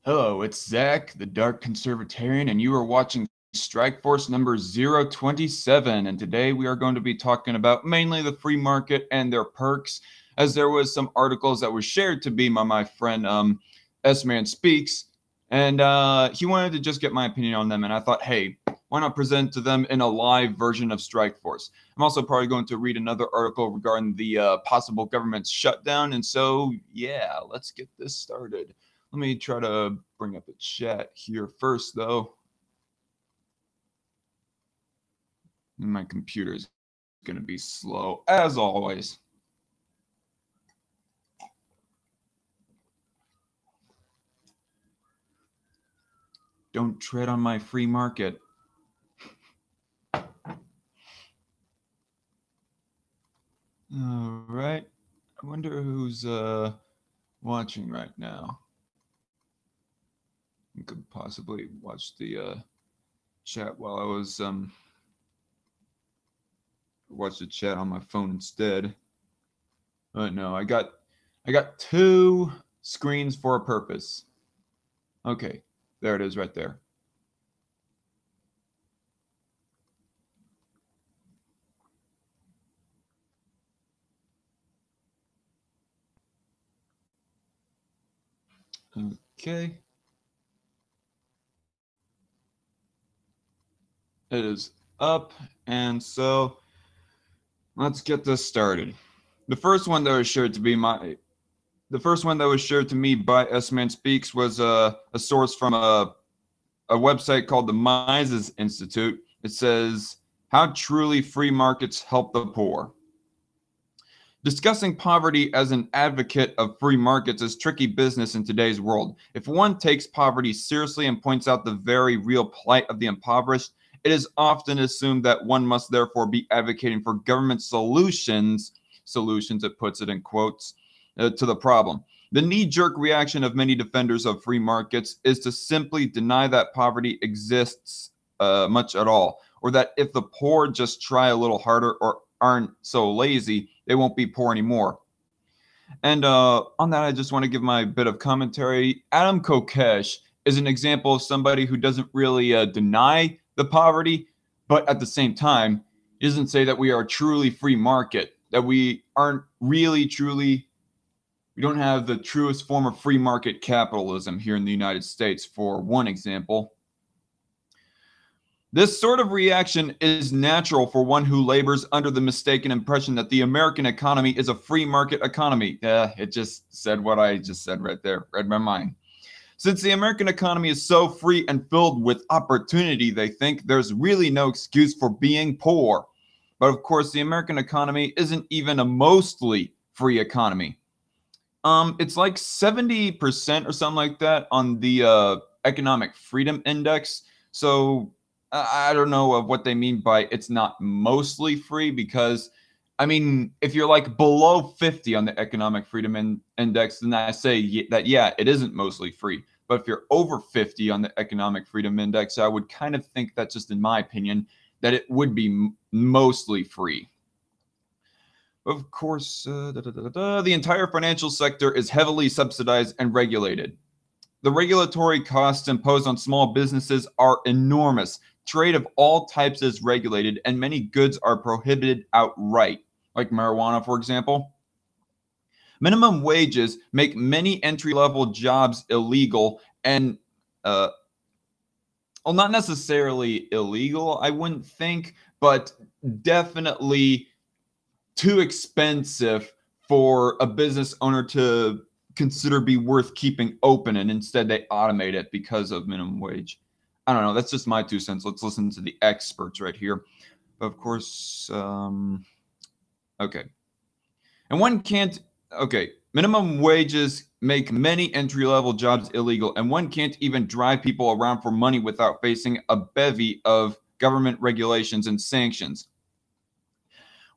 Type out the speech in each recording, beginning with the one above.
Hello, it's Zach, the Dark Conservatarian, and you are watching Strike Force number 027. And today we are going to be talking about mainly the free market and their perks, as there was some articles that were shared to me by my friend S-Man Speaks, and he wanted to just get my opinion on them. And I thought, hey, why not present to them in a live version of Strike Force? I'm also probably going to read another article regarding the possible government shutdown. And so, yeah, let's get this started. Let me try to bring up a chat here first, though. My computer is going to be slow, as always. Don't tread on my free market. All right. I wonder who's watching right now. You could possibly watch the chat while I was watch the chat on my phone instead. But no, I got two screens for a purpose. Okay, there it is right there. Okay. It is up, and so let's get this started. The first one that was shared to me by S-Man Speaks was a source from a website called the Mises Institute. It says, "How truly free markets help the poor." Discussing poverty as an advocate of free markets is tricky business in today's world. If one takes poverty seriously and points out the very real plight of the impoverished, it is often assumed that one must therefore be advocating for government solutions, it puts it in quotes, to the problem. The knee-jerk reaction of many defenders of free markets is to simply deny that poverty exists much at all, or that if the poor just try a little harder or aren't so lazy, they won't be poor anymore. And on that, I just want to give my bit of commentary. Adam Kokesh is an example of somebody who doesn't really deny the poverty, but at the same time, he doesn't say that we are a truly free market, that we aren't really truly, we don't have the truest form of free market capitalism here in the United States, for one example. This sort of reaction is natural for one who labors under the mistaken impression that the American economy is a free market economy. It just said what I just said right there, read my mind. Since the American economy is so free and filled with opportunity, they think there's really no excuse for being poor. But of course, the American economy isn't even a mostly free economy. It's like 70% or something like that on the Economic Freedom Index. So I don't know what they mean by it's not mostly free, because I mean, if you're like below 50 on the Economic Freedom Index, then I say that, yeah, it isn't mostly free. But if you're over 50 on the Economic Freedom Index, I would kind of think that, just in my opinion, that it would be mostly free. Of course, the entire financial sector is heavily subsidized and regulated. The regulatory costs imposed on small businesses are enormous. Trade of all types is regulated, and many goods are prohibited outright, like marijuana, for example. Minimum wages make many entry-level jobs illegal, and well, not necessarily illegal, I wouldn't think, but definitely too expensive for a business owner to consider be worth keeping open, and instead they automate it because of minimum wage. I don't know. That's just my 2 cents. Let's listen to the experts right here. Of course, okay. And one can't, okay, minimum wages make many entry-level jobs illegal, and one can't even drive people around for money without facing a bevy of government regulations and sanctions.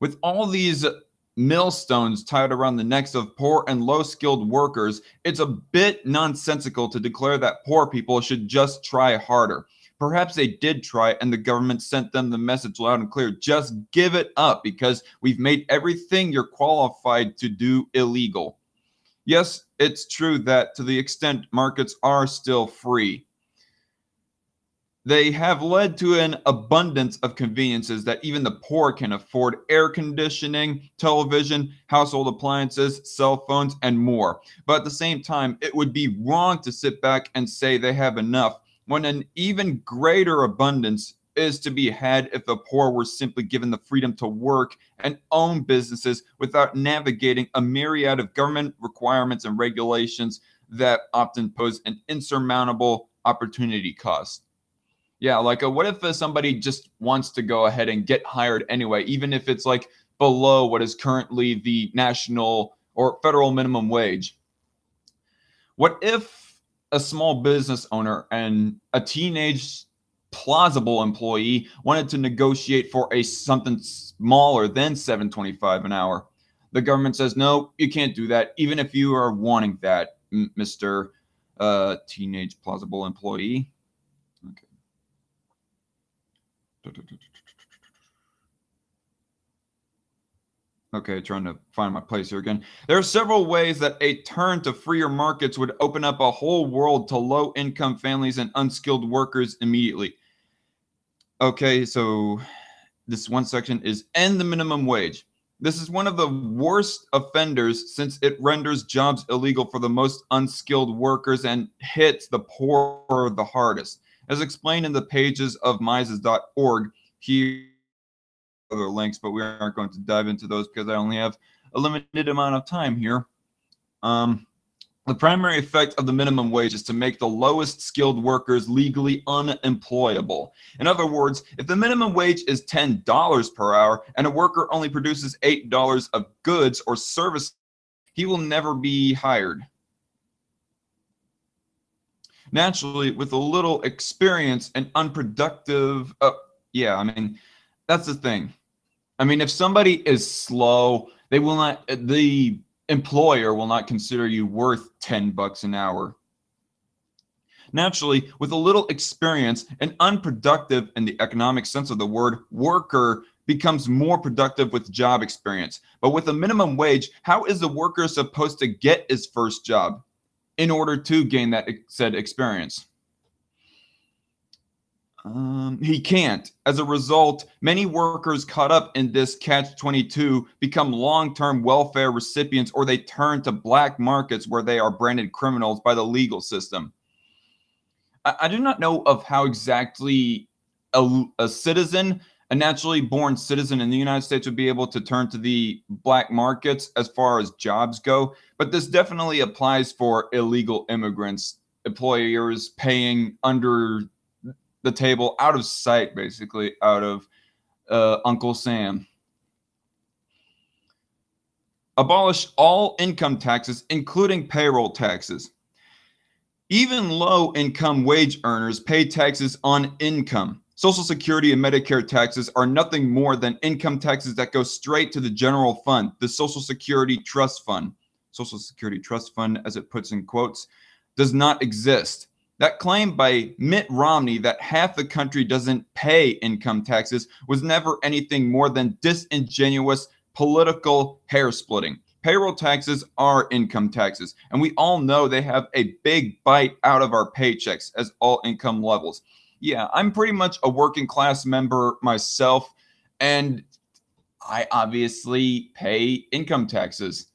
With all these millstones tied around the necks of poor and low-skilled workers, it's a bit nonsensical to declare that poor people should just try harder. Perhaps they did try, and the government sent them the message loud and clear: just give it up, because we've made everything you're qualified to do illegal. Yes, it's true that to the extent markets are still free, they have led to an abundance of conveniences that even the poor can afford: air conditioning, television, household appliances, cell phones, and more. But at the same time, it would be wrong to sit back and say they have enough, when an even greater abundance is to be had if the poor were simply given the freedom to work and own businesses without navigating a myriad of government requirements and regulations that often pose an insurmountable opportunity cost. Yeah, like what if somebody just wants to go ahead and get hired anyway, even if it's like below what is currently the national or federal minimum wage? What if a small business owner and a teenage plausible employee wanted to negotiate for a something smaller than $7.25 an hour? The government says, no, you can't do that, even if you are wanting that, Mr. Teenage plausible employee. Okay. Okay, trying to find my place here again. There are several ways that a turn to freer markets would open up a whole world to low-income families and unskilled workers immediately. Okay, so this one section is end the minimum wage. This is one of the worst offenders since it renders jobs illegal for the most unskilled workers and hits the poor the hardest. As explained in the pages of Mises.org, here other links, but we aren't going to dive into those because I only have a limited amount of time here. The primary effect of the minimum wage is to make the lowest skilled workers legally unemployable. In other words, if the minimum wage is $10 per hour and a worker only produces $8 of goods or services, he will never be hired. Naturally, with a little experience and unproductive, that's the thing. I mean, if somebody is slow, they will not, the employer will not consider you worth $10 an hour. Naturally, with a little experience, an unproductive, in the economic sense of the word, worker becomes more productive with job experience. But with a minimum wage, how is the worker supposed to get his first job in order to gain that said experience? He can't. As a result, many workers caught up in this catch-22 become long-term welfare recipients, or they turn to black markets where they are branded criminals by the legal system. I do not know of how exactly a citizen, a naturally born citizen in the United States, would be able to turn to the black markets as far as jobs go, but this definitely applies for illegal immigrants, employers paying under the table, out of sight, basically, out of Uncle Sam. Abolish all income taxes, including payroll taxes. Even low-income wage earners pay taxes on income. Social Security and Medicare taxes are nothing more than income taxes that go straight to the general fund, the Social Security Trust Fund. Social Security Trust Fund, as it puts in quotes, does not exist. That claim by Mitt Romney that half the country doesn't pay income taxes was never anything more than disingenuous political hair splitting. Payroll taxes are income taxes, and we all know they have a big bite out of our paychecks as all income levels. Yeah, I'm pretty much a working class member myself, and I obviously pay income taxes.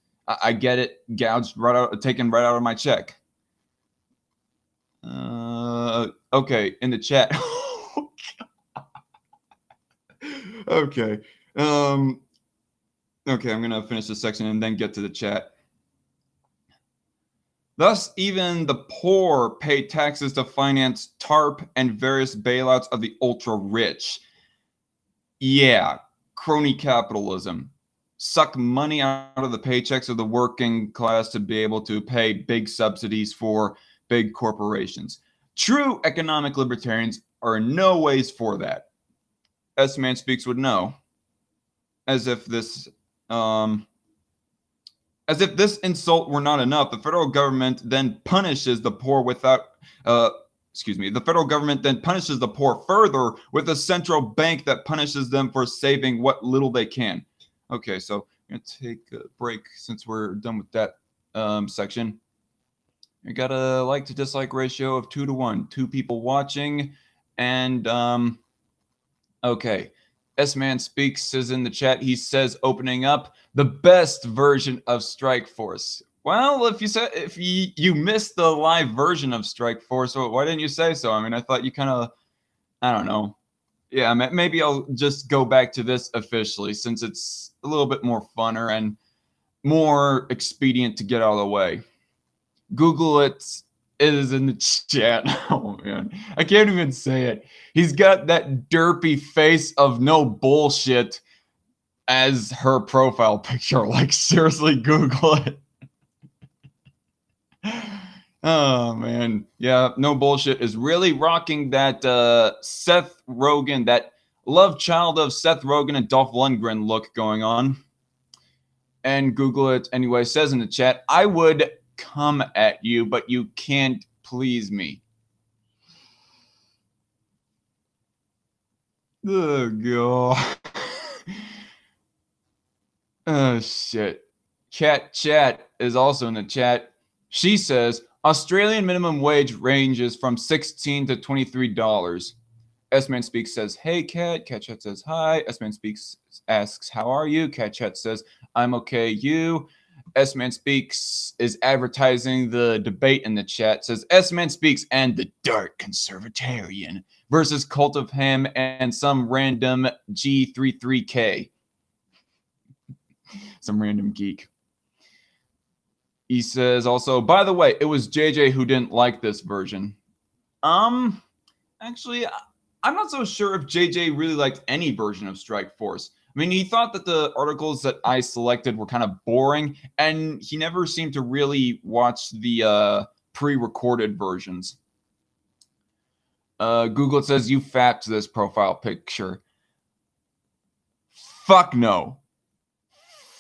I get it gouged right out, taken right out of my check. Okay, in the chat. Okay. Okay, I'm gonna finish this section and then get to the chat. Thus, even the poor pay taxes to finance TARP and various bailouts of the ultra-rich. Yeah, crony capitalism. Suck money out of the paychecks of the working class to be able to pay big subsidies for big corporations. True economic libertarians are in no ways for that. S-Man Speaks would know. As if this insult were not enough, the federal government then punishes the poor the federal government then punishes the poor further with a central bank that punishes them for saving what little they can. Okay, so I'm going to take a break since we're done with that section. I got a like to dislike ratio of 2 to 1. 2 people watching. And, okay. S-Man Speaks is in the chat. He says, opening up, the best version of Strike Force. Well, if you missed the live version of Strike Force, why didn't you say so? I mean, I thought you kind of, I don't know. Yeah, maybe I'll just go back to this officially since it's a little bit more funner and more expedient to get out of the way. Google it. It is in the chat. Oh, man. I can't even say it. He's got that derpy face of no bullshit as her profile picture. Like, seriously, Google it. Oh, man. Yeah, no bullshit is really rocking that Seth Rogen, that love child of Seth Rogen and Dolph Lundgren look going on. And Google it anyway. Says in the chat, I would come at you, but you can't please me. Oh, God. Oh, shit. Chat is also in the chat. She says, Australian minimum wage ranges from $16 to $23. S-Man Speaks says, hey, Cat. Cat Chat says, hi. S-Man Speaks asks, how are you? Cat Chat says, I'm okay, you. S-Man Speaks is advertising the debate in the chat. Says, S-Man Speaks and the Dark Conservatarian versus Cult of Ham and some random G33K. Some random geek. He says also, by the way, it was JJ who didn't like this version. Actually, I'm not so sure if JJ really liked any version of Strike Force. I mean, he thought that the articles that I selected were kind of boring, and he never seemed to really watch the pre-recorded versions. Google says, you fapped this profile picture. Fuck no.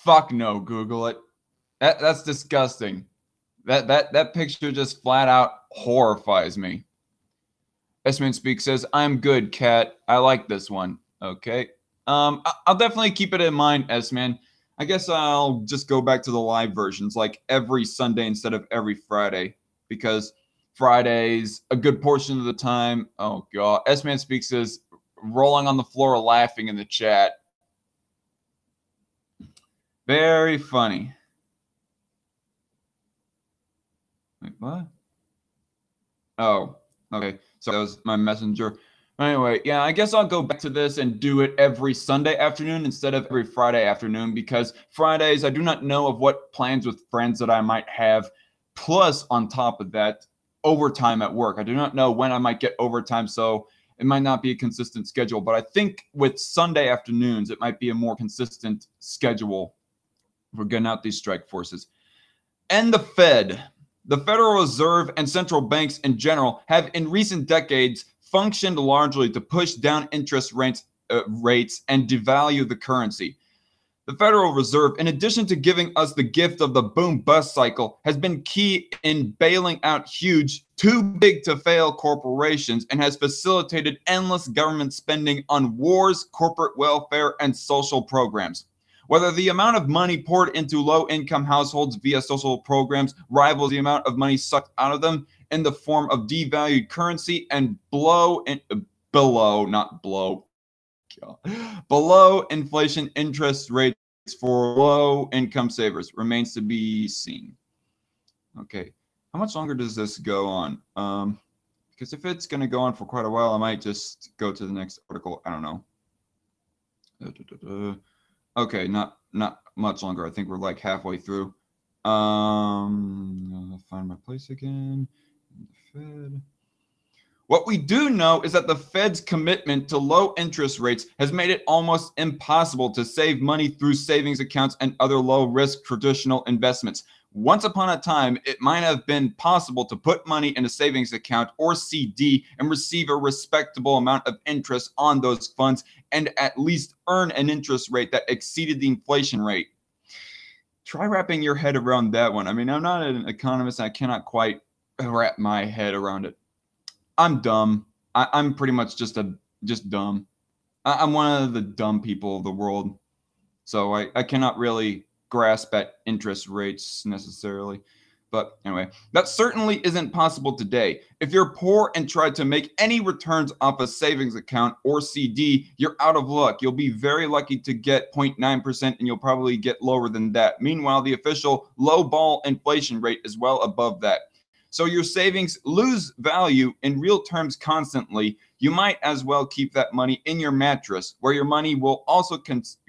Fuck no, Google it. That's disgusting. That picture just flat out horrifies me. S-Man Speak says, I'm good, Cat. I like this one. Okay. I'll definitely keep it in mind, S-Man. I guess I'll just go back to the live versions like every Sunday instead of every Friday, because Fridays, a good portion of the time, oh God, S-Man Speaks is rolling on the floor laughing in the chat. Very funny. Wait, what? Oh, okay. So that was my messenger. Anyway, yeah, I guess I'll go back to this and do it every Sunday afternoon instead of every Friday afternoon, because Fridays I do not know of what plans with friends that I might have. Plus, on top of that, overtime at work. I do not know when I might get overtime, so it might not be a consistent schedule. But I think with Sunday afternoons, it might be a more consistent schedule for getting out these strike forces. And the Fed. The Federal Reserve and central banks in general have in recent decades functioned largely to push down interest rates and devalue the currency. The Federal Reserve, in addition to giving us the gift of the boom-bust cycle, has been key in bailing out huge, too-big-to-fail corporations and has facilitated endless government spending on wars, corporate welfare, and social programs. Whether the amount of money poured into low-income households via social programs rivals the amount of money sucked out of them in the form of devalued currency and below inflation interest rates for low-income savers remains to be seen. Okay, how much longer does this go on? Because if it's going to go on for quite a while, I might just go to the next article. I don't know. Okay, not much longer. I think we're like halfway through. find my place again. Fed. What we do know is that the Fed's commitment to low interest rates has made it almost impossible to save money through savings accounts and other low-risk traditional investments. Once upon a time, it might have been possible to put money in a savings account or CD and receive a respectable amount of interest on those funds and at least earn an interest rate that exceeded the inflation rate. Try wrapping your head around that one. I mean, I'm not an economist. I cannot quite wrap my head around it. I'm dumb. I'm pretty much just dumb. I'm one of the dumb people of the world. So I cannot really grasp at interest rates necessarily. But anyway, that certainly isn't possible today. If you're poor and try to make any returns off a savings account or CD, you're out of luck. You'll be very lucky to get 0.9%, and you'll probably get lower than that. Meanwhile, the official low-ball inflation rate is well above that. So your savings lose value in real terms constantly. You might as well keep that money in your mattress, where your money will also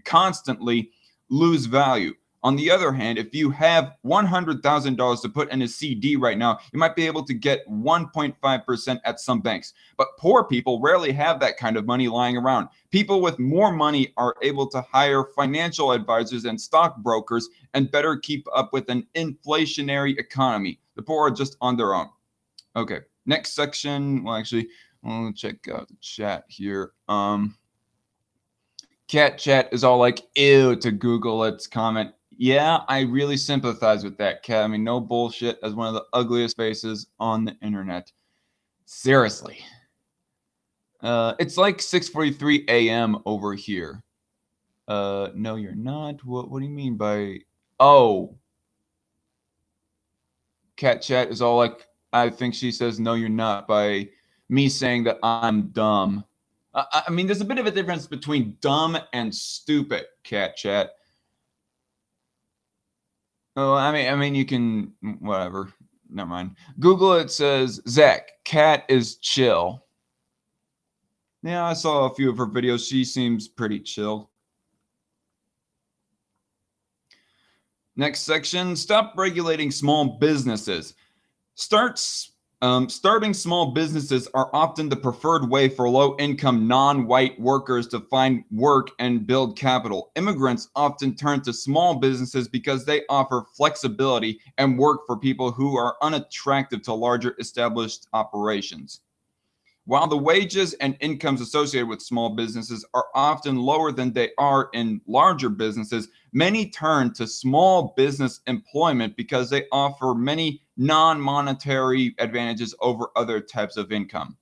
constantly lose value. On the other hand, if you have $100,000 to put in a CD right now, you might be able to get 1.5% at some banks. But poor people rarely have that kind of money lying around. People with more money are able to hire financial advisors and stockbrokers and better keep up with an inflationary economy. The poor are just on their own. Okay, next section. Well, actually, I'll check out the chat here. Cat Chat is all like, ew, to Google its comment. Yeah, I really sympathize with that, Cat. I mean, no bullshit, as one of the ugliest faces on the internet. Seriously. It's like 6:43 a.m. over here. No, you're not. What do you mean by... Oh. Cat Chat is all like, I think she says, no, you're not, by me saying that I'm dumb. I mean, there's a bit of a difference between dumb and stupid, Cat Chat. Oh, I mean, you can, whatever. Never mind. Google it says, Zach, Cat is chill. Yeah, I saw a few of her videos. She seems pretty chill. Next section, stop regulating small businesses. Starting small businesses are often the preferred way for low-income, non-white workers to find work and build capital. Immigrants often turn to small businesses because they offer flexibility and work for people who are unattractive to larger established operations. While the wages and incomes associated with small businesses are often lower than they are in larger businesses, many turn to small business employment because they offer many non-monetary advantages over other types of income.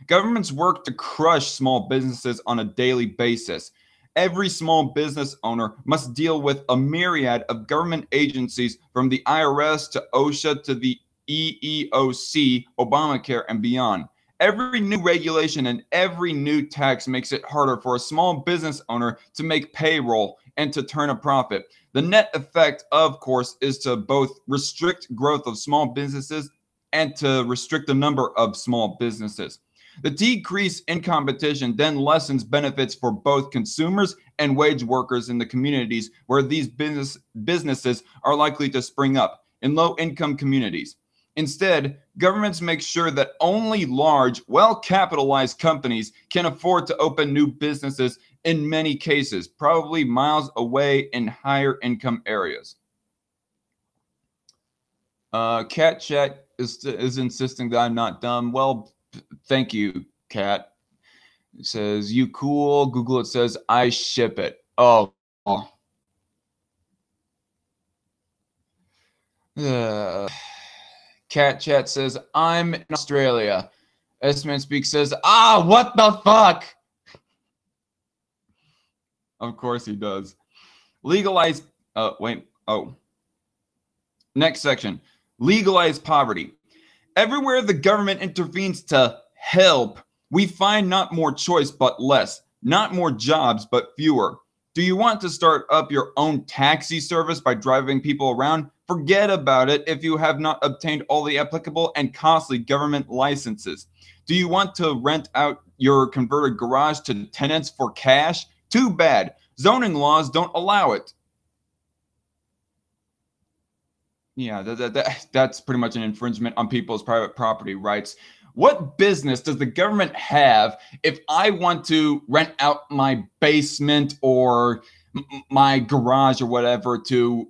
Governments work to crush small businesses on a daily basis. Every small business owner must deal with a myriad of government agencies, from the IRS to OSHA to the EEOC, Obamacare, and beyond. Every new regulation and every new tax makes it harder for a small business owner to make payroll and to turn a profit. The net effect, of course, is to both restrict growth of small businesses and to restrict the number of small businesses. The decrease in competition then lessens benefits for both consumers and wage workers in the communities where these businesses are likely to spring up, in low-income communities. Instead, governments make sure that only large, well-capitalized companies can afford to open new businesses in many cases, probably miles away in higher income areas. Cat Chat is insisting that I'm not dumb. Well, thank you, Cat. It says, you cool. Google it says, I ship it. Oh. Cat Chat says, I'm in Australia. S-Man Speak says, what the fuck? Of course he does. Legalize, Next section, legalize poverty. Everywhere the government intervenes to help, we find not more choice but less, not more jobs but fewer. Do you want to start up your own taxi service by driving people around? Forget about it if you have not obtained all the applicable and costly government licenses. Do you want to rent out your converted garage to tenants for cash? Too bad. Zoning laws don't allow it. Yeah, that's pretty much an infringement on people's private property rights. What business does the government have if I want to rent out my basement or my garage or whatever to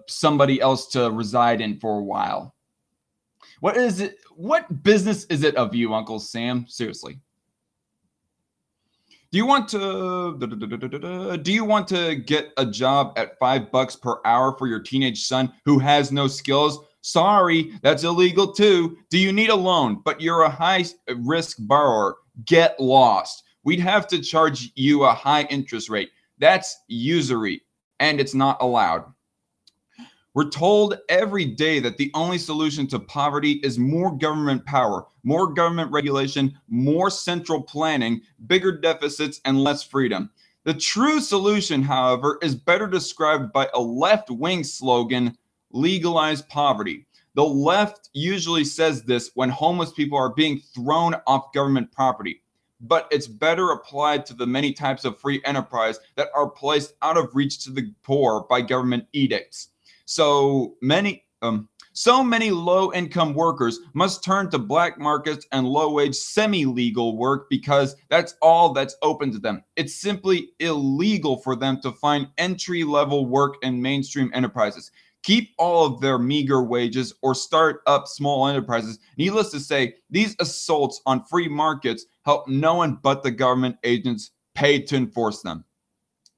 somebody else to reside in for a while? What is it? What business is it of you, Uncle Sam? Seriously. Do you want to get a job at $5 per hour for your teenage son who has no skills? Sorry, that's illegal too. Do you need a loan, but you're a high risk borrower? Get lost. We'd have to charge you a high interest rate. That's usury, and it's not allowed. We're told every day that the only solution to poverty is more government power, more government regulation, more central planning, bigger deficits, and less freedom. The true solution, however, is better described by a left-wing slogan: legalize poverty. The left usually says this when homeless people are being thrown off government property, but it's better applied to the many types of free enterprise that are placed out of reach to the poor by government edicts. So many low-income workers must turn to black markets and low-wage semi-legal work because that's all that's open to them. It's simply illegal for them to find entry-level work in mainstream enterprises, keep all of their meager wages, or start up small enterprises. Needless to say, these assaults on free markets help no one but the government agents paid to enforce them.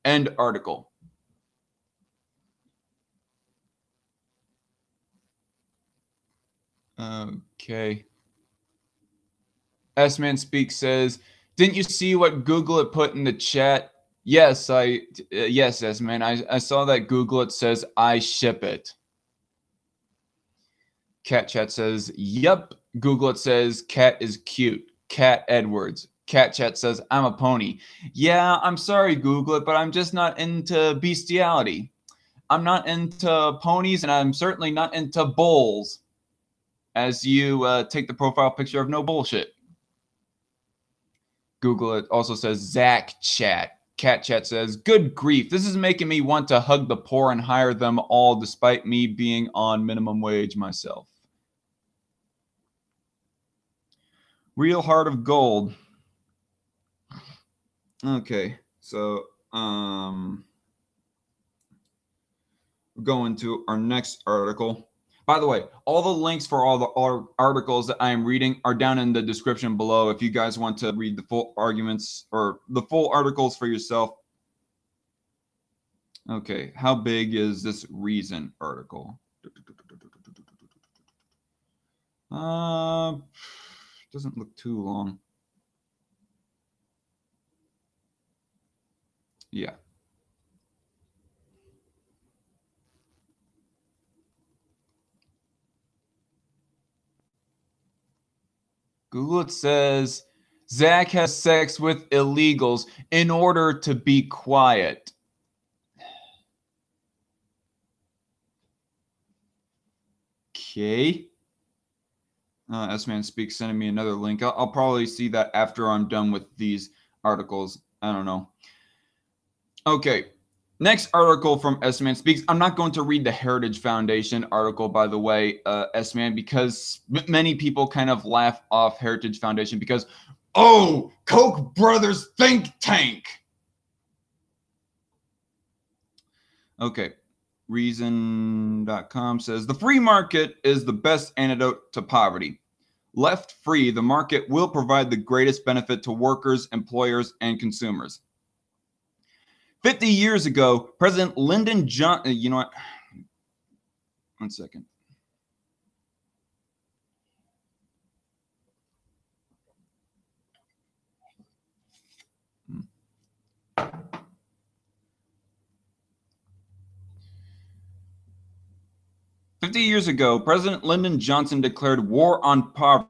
End article. Okay. S-Man Speak says, didn't you see what Google it put in the chat? Yes, yes, S-Man. I saw that Google it says, I ship it. Cat Chat says, yep. Google it says, cat is cute. Cat Edwards. Cat Chat says, I'm a pony. Yeah, I'm sorry, Google it, but I'm just not into bestiality. I'm not into ponies, and I'm certainly not into bulls. As you take the profile picture of no bullshit. Google it also says Zach Chat. Cat Chat says, good grief, this is making me want to hug the poor and hire them all despite me being on minimum wage myself. Real Heart of Gold. Okay, so going to our next article. By the way, all the links for all the articles that I am reading are down in the description below if you guys want to read the full arguments or the full articles for yourself. Okay, how big is this Reason article? Doesn't look too long. Yeah. Google it says, Zach has sex with illegals in order to be quiet. Okay. S-Man Speaks sending me another link. I'll probably see that after I'm done with these articles. I don't know. Okay. Next article from S-Man Speaks. I'm not going to read the Heritage Foundation article, by the way, S-Man, because many people kind of laugh off Heritage Foundation because, oh, Koch brothers think tank. Okay. Reason.com says, the free market is the best antidote to poverty. Left free, the market will provide the greatest benefit to workers, employers, and consumers. 50 years ago, President Lyndon Johnson, you know what? 1 second. "50 years ago, President Lyndon Johnson declared war on poverty.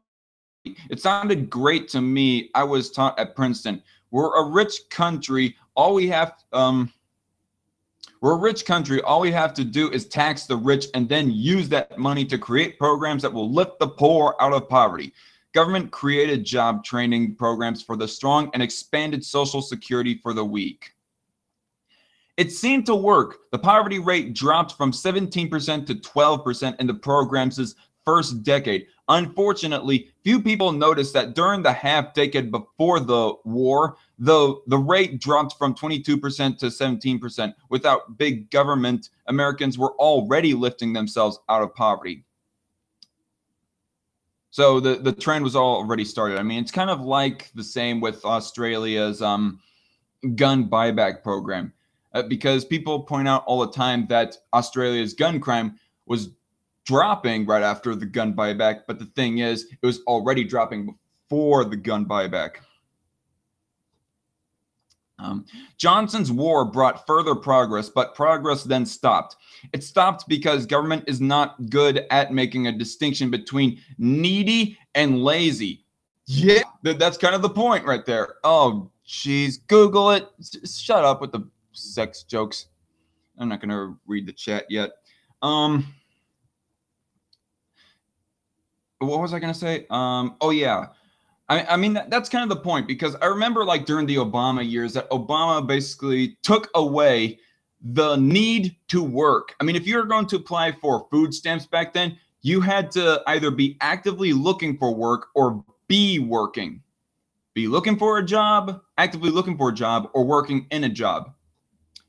It sounded great to me. I was taught at Princeton. We're a rich country. All we have to do is tax the rich and then use that money to create programs that will lift the poor out of poverty. Government created job training programs for the strong and expanded Social Security for the weak. It seemed to work. The poverty rate dropped from 17% to 12% in the program's first decade. Unfortunately, few people noticed that during the half decade before the war, the rate dropped from 22% to 17%. Without big government, Americans were already lifting themselves out of poverty. So the trend was already started. I mean, it's kind of like the same with Australia's gun buyback program. Because people point out all the time that Australia's gun crime was dropping right after the gun buyback. But the thing is, it was already dropping before the gun buyback. Johnson's war brought further progress, but progress then stopped. It stopped because government is not good at making a distinction between needy and lazy. Yeah, that's kind of the point right there. Oh, geez, Google it. Shut up with the sex jokes. I'm not going to read the chat yet. What was I going to say? Oh, yeah. I mean, that's kind of the point, because I remember like during the Obama years that Obama basically took away the need to work. I mean, if you were going to apply for food stamps back then, you had to either be actively looking for work or be working. Be looking for a job, actively looking for a job, or working in a job.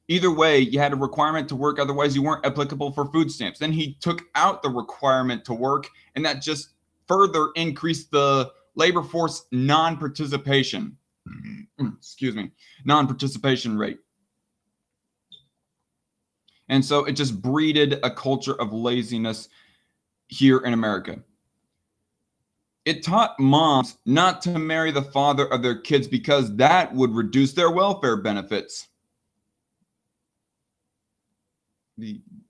Either way, you had a requirement to work, otherwise you weren't applicable for food stamps. Then he took out the requirement to work, and that just further increased the labor force non-participation rate. And so it just breeded a culture of laziness here in America. It taught moms not to marry the father of their kids because that would reduce their welfare benefits.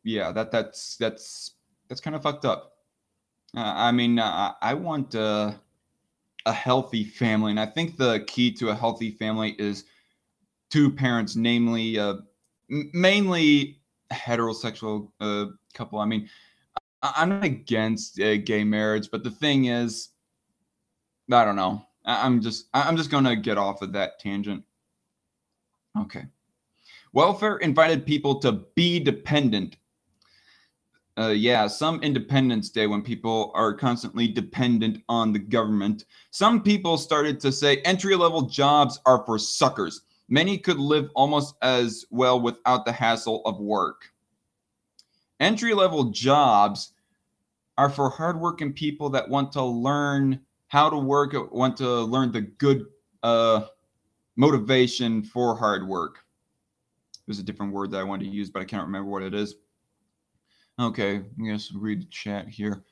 Yeah, that's kind of fucked up. I mean, I want a healthy family, and I think the key to a healthy family is two parents, namely mainly heterosexual couple. I mean, I'm not against gay marriage, but the thing is, I don't know. I'm just gonna get off of that tangent. Okay. Welfare invited people to be dependent. Yeah, some Independence Day, when people are constantly dependent on the government, some people started to say entry-level jobs are for suckers. Many could live almost as well without the hassle of work. Entry-level jobs are for hardworking people that want to learn how to work, want to learn the good motivation for hard work. There's a different word that I wanted to use, but I can't remember what it is. Okay, I guess read the chat here.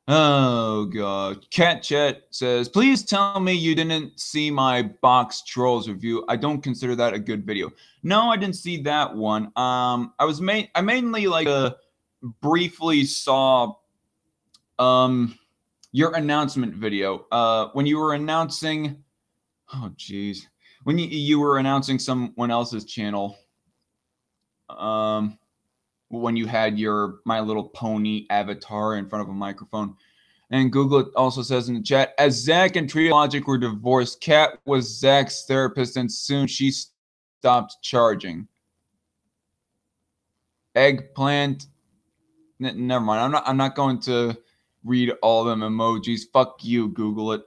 Oh, God. Cat Chat says, please tell me you didn't see my Box Trolls review. I don't consider that a good video. No, I didn't see that one. I mainly like briefly saw your announcement video. When you were announcing, oh, geez. When you were announcing someone else's channel, when you had your My Little Pony avatar in front of a microphone. And Google also says in the chat, as Zach and Triologic were divorced, Kat was Zach's therapist, and soon she stopped charging. Eggplant. Never mind. I'm not going to read all them emojis. Fuck you, Google it.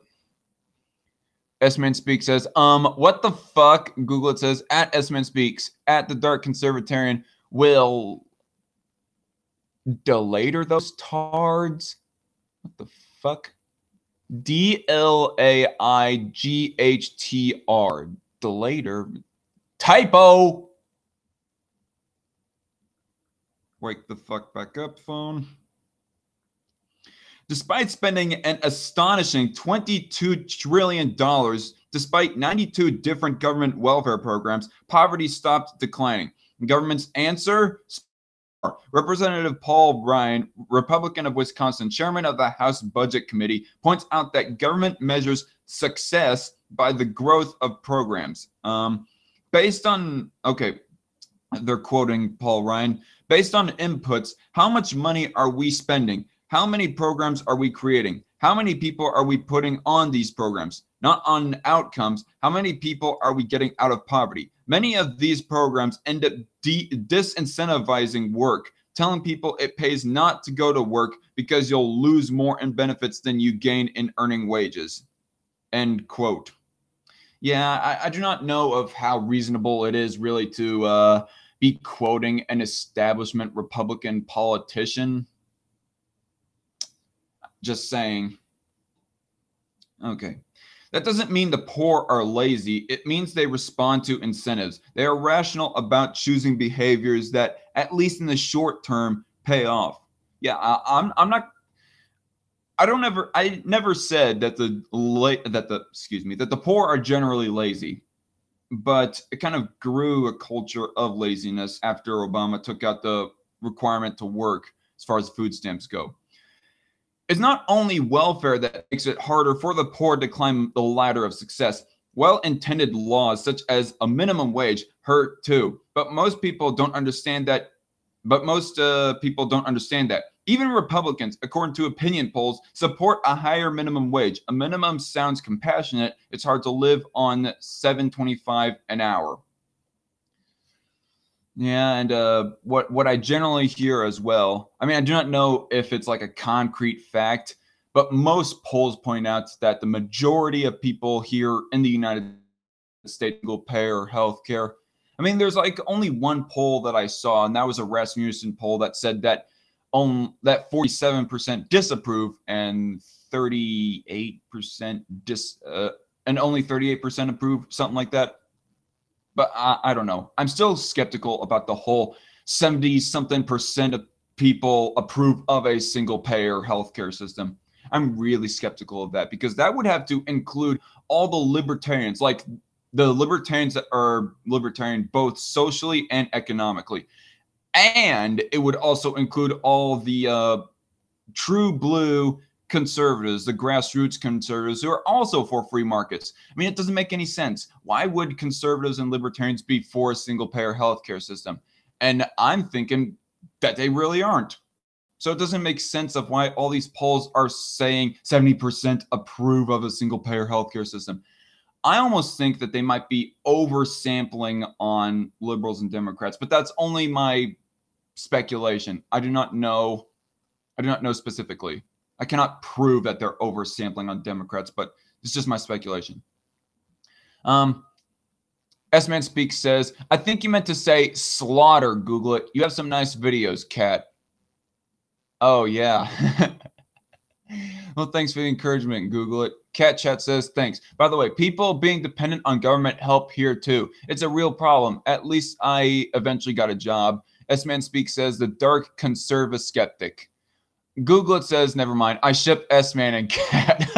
S-Man Speaks says, what the fuck? Google it says, at S-Man Speaks, at the Dark Conservatarian will delater those tards. What the fuck? D-L-A-I-G-H-T-R. Delater. Typo. Wake the fuck back up, phone. Despite spending an astonishing $22 trillion, despite 92 different government welfare programs, poverty stopped declining. The government's answer? Representative Paul Ryan, Republican of Wisconsin, chairman of the House Budget Committee, points out that government measures success by the growth of programs. Based on, okay, they're quoting Paul Ryan, based on inputs, how much money are we spending? How many programs are we creating? How many people are we putting on these programs? Not on outcomes. How many people are we getting out of poverty? Many of these programs end up disincentivizing work, telling people it pays not to go to work because you'll lose more in benefits than you gain in earning wages. End quote. Yeah, I do not know of how reasonable it is really to be quoting an establishment Republican politician. Just saying. Okay. That doesn't mean the poor are lazy. It means they respond to incentives. They are rational about choosing behaviors that, at least in the short term, pay off. Yeah, I'm not. I never said that the poor are generally lazy, but it kind of grew a culture of laziness after Obama took out the requirement to work as far as food stamps go. It's not only welfare that makes it harder for the poor to climb the ladder of success. Well-intended laws such as a minimum wage hurt too, but most people don't understand that. Even Republicans, according to opinion polls, support a higher minimum wage. A minimum sounds compassionate. It's hard to live on $7.25 an hour. Yeah, and what I generally hear as well, I mean, I do not know if it's like a concrete fact, but most polls point out that the majority of people here in the United States will pay or health care. I mean, there's like only one poll that I saw, and that was a Rasmussen poll that said that 47% disapprove and 38% and only 38% approve, something like that. But I don't know. I'm still skeptical about the whole 70-something% of people approve of a single-payer healthcare system. I'm really skeptical of that because that would have to include all the libertarians, like the libertarians that are libertarian both socially and economically. And it would also include all the true blue conservatives, the grassroots conservatives who are also for free markets. I mean, it doesn't make any sense. Why would conservatives and libertarians be for a single-payer healthcare system? And I'm thinking that they really aren't. So it doesn't make sense of why all these polls are saying 70% approve of a single-payer healthcare system. I almost think that they might be oversampling on liberals and Democrats, but that's only my speculation. I do not know specifically. I cannot prove that they're oversampling on Democrats, but it's just my speculation. S-Man Speaks says, I think you meant to say slaughter, Google it. You have some nice videos, Kat. Oh, yeah. Well, thanks for the encouragement, Google it. Cat Chat says, thanks. By the way, people being dependent on government help here too. It's a real problem. At least I eventually got a job. S-Man Speaks says, the dark conservative skeptic. Google it says, never mind. I ship S-Man and Cat.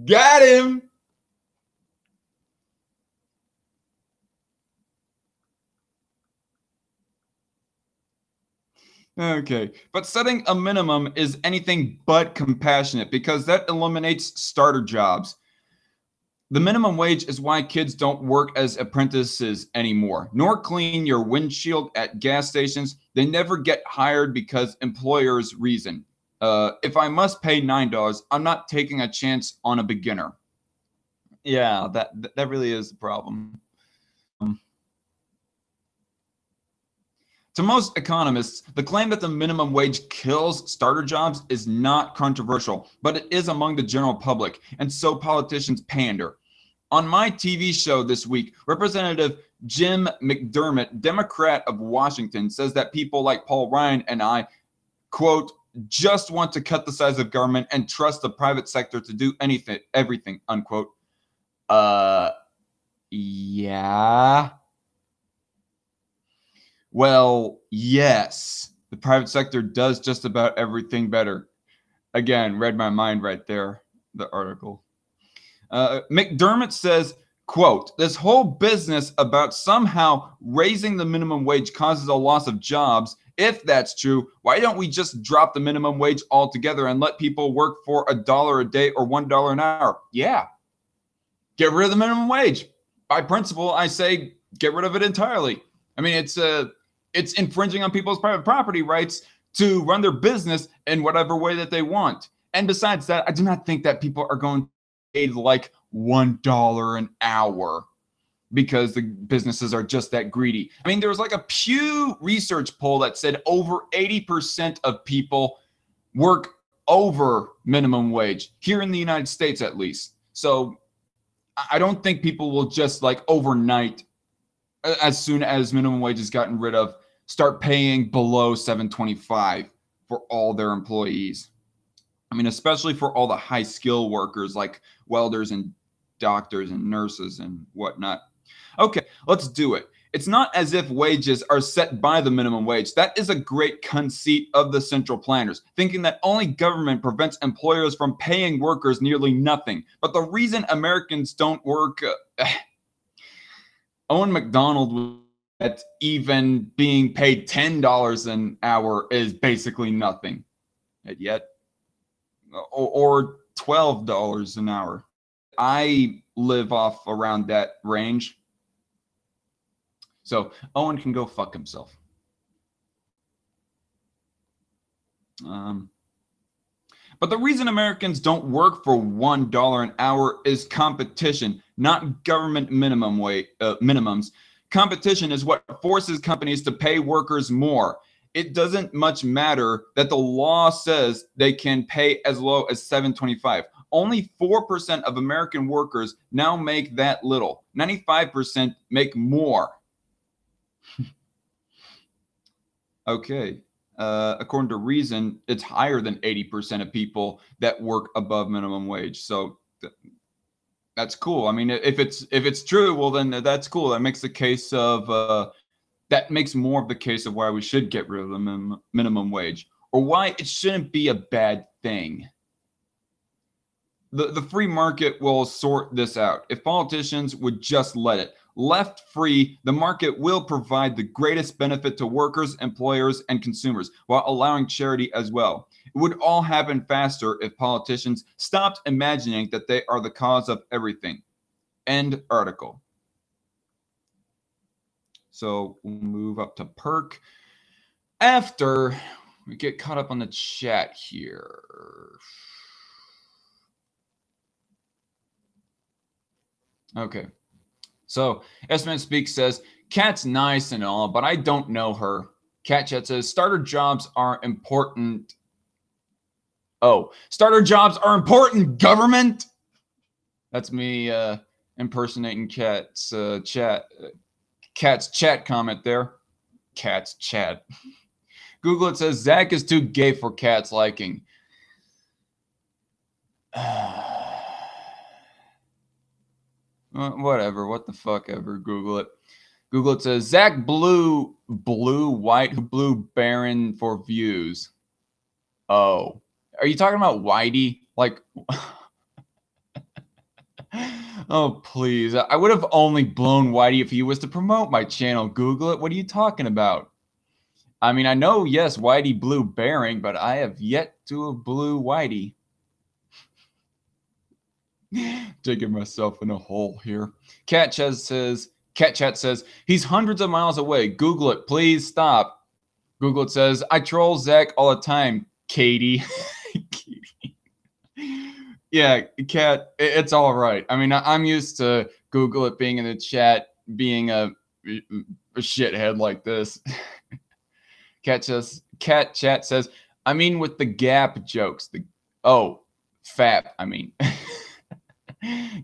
Got him. Okay, but setting a minimum is anything but compassionate because that eliminates starter jobs. The minimum wage is why kids don't work as apprentices anymore, nor clean your windshield at gas stations. They never get hired because employers reason. If I must pay $9, I'm not taking a chance on a beginner. Yeah, that really is the problem. To most economists, the claim that the minimum wage kills starter jobs is not controversial, but it is among the general public, and so politicians pander. On my TV show this week, Representative Jim McDermott, Democrat of Washington, says that people like Paul Ryan and I, quote, just want to cut the size of government and trust the private sector to do everything, unquote. Yeah. Well, yes, the private sector does just about everything better. Again, read my mind right there, the article. McDermott says, quote, this whole business about somehow raising the minimum wage causes a loss of jobs. If that's true, why don't we just drop the minimum wage altogether and let people work for $1 a day or $1 an hour? Yeah. Get rid of the minimum wage. By principle, I say get rid of it entirely. I mean, it's infringing on people's private property rights to run their business in whatever way that they want. And besides that, I do not think that people are going to pay like $1 an hour because the businesses are just that greedy. I mean, there was like a Pew Research poll that said over 80% of people work over minimum wage here in the United States, at least. So I don't think people will just like overnight, as soon as minimum wage is gotten rid of, start paying below $7.25 for all their employees. I mean, especially for all the high skill workers like welders and doctors and nurses and whatnot. Okay, let's do it. It's not as if wages are set by the minimum wage. That is a great conceit of the central planners, thinking that only government prevents employers from paying workers nearly nothing. But the reason Americans don't work, Owen McDonald, that even being paid $10 an hour is basically nothing. And yet, or $12 an hour. I live off around that range. So Owen can go fuck himself. But the reason Americans don't work for $1 an hour is competition, not government minimums. Competition is what forces companies to pay workers more. It doesn't much matter that the law says they can pay as low as $7.25. Only 4% of American workers now make that little. 95% make more. Okay. According to Reason, it's higher than 80% of people that work above minimum wage. So that's cool. I mean, if it's true, well, then that's cool. That makes the case of that makes more of the case of why we should get rid of the minimum wage, or why it shouldn't be a bad thing. The free market will sort this out. If politicians would just let it. Left free, the market will provide the greatest benefit to workers, employers, and consumers, while allowing charity as well. It would all happen faster if politicians stopped imagining that they are the cause of everything. End article. So we'll move up to Perk. After we get caught up on the chat here. Okay. So S-Man Speaks says, Kat's nice and all, but I don't know her. Cat Chat says, starter jobs are important. Oh, starter jobs are important, government. That's me impersonating Kat's chat. Cat's chat comment there. Cat's chat. Google it says, Zach is too gay for Kat's liking. Whatever, what the fuck ever. Google it. Google it says, Zach blue white, blue Baron for views. Oh. Are you talking about Whitey? Like, oh, please. I would have only blown Whitey if he was to promote my channel. Google it. What are you talking about? I mean, I know, yes, Whitey blew Baron, but I have yet to have blew Whitey. Digging myself in a hole here. Cat Chat says, he's hundreds of miles away. Google it. Please stop. Google it says, I troll Zach all the time, Katie. Yeah, Cat, it's all right. I mean, I'm used to Google it being in the chat, being a shithead like this. Cat Chat says, I mean with the gap jokes. Fap, I mean.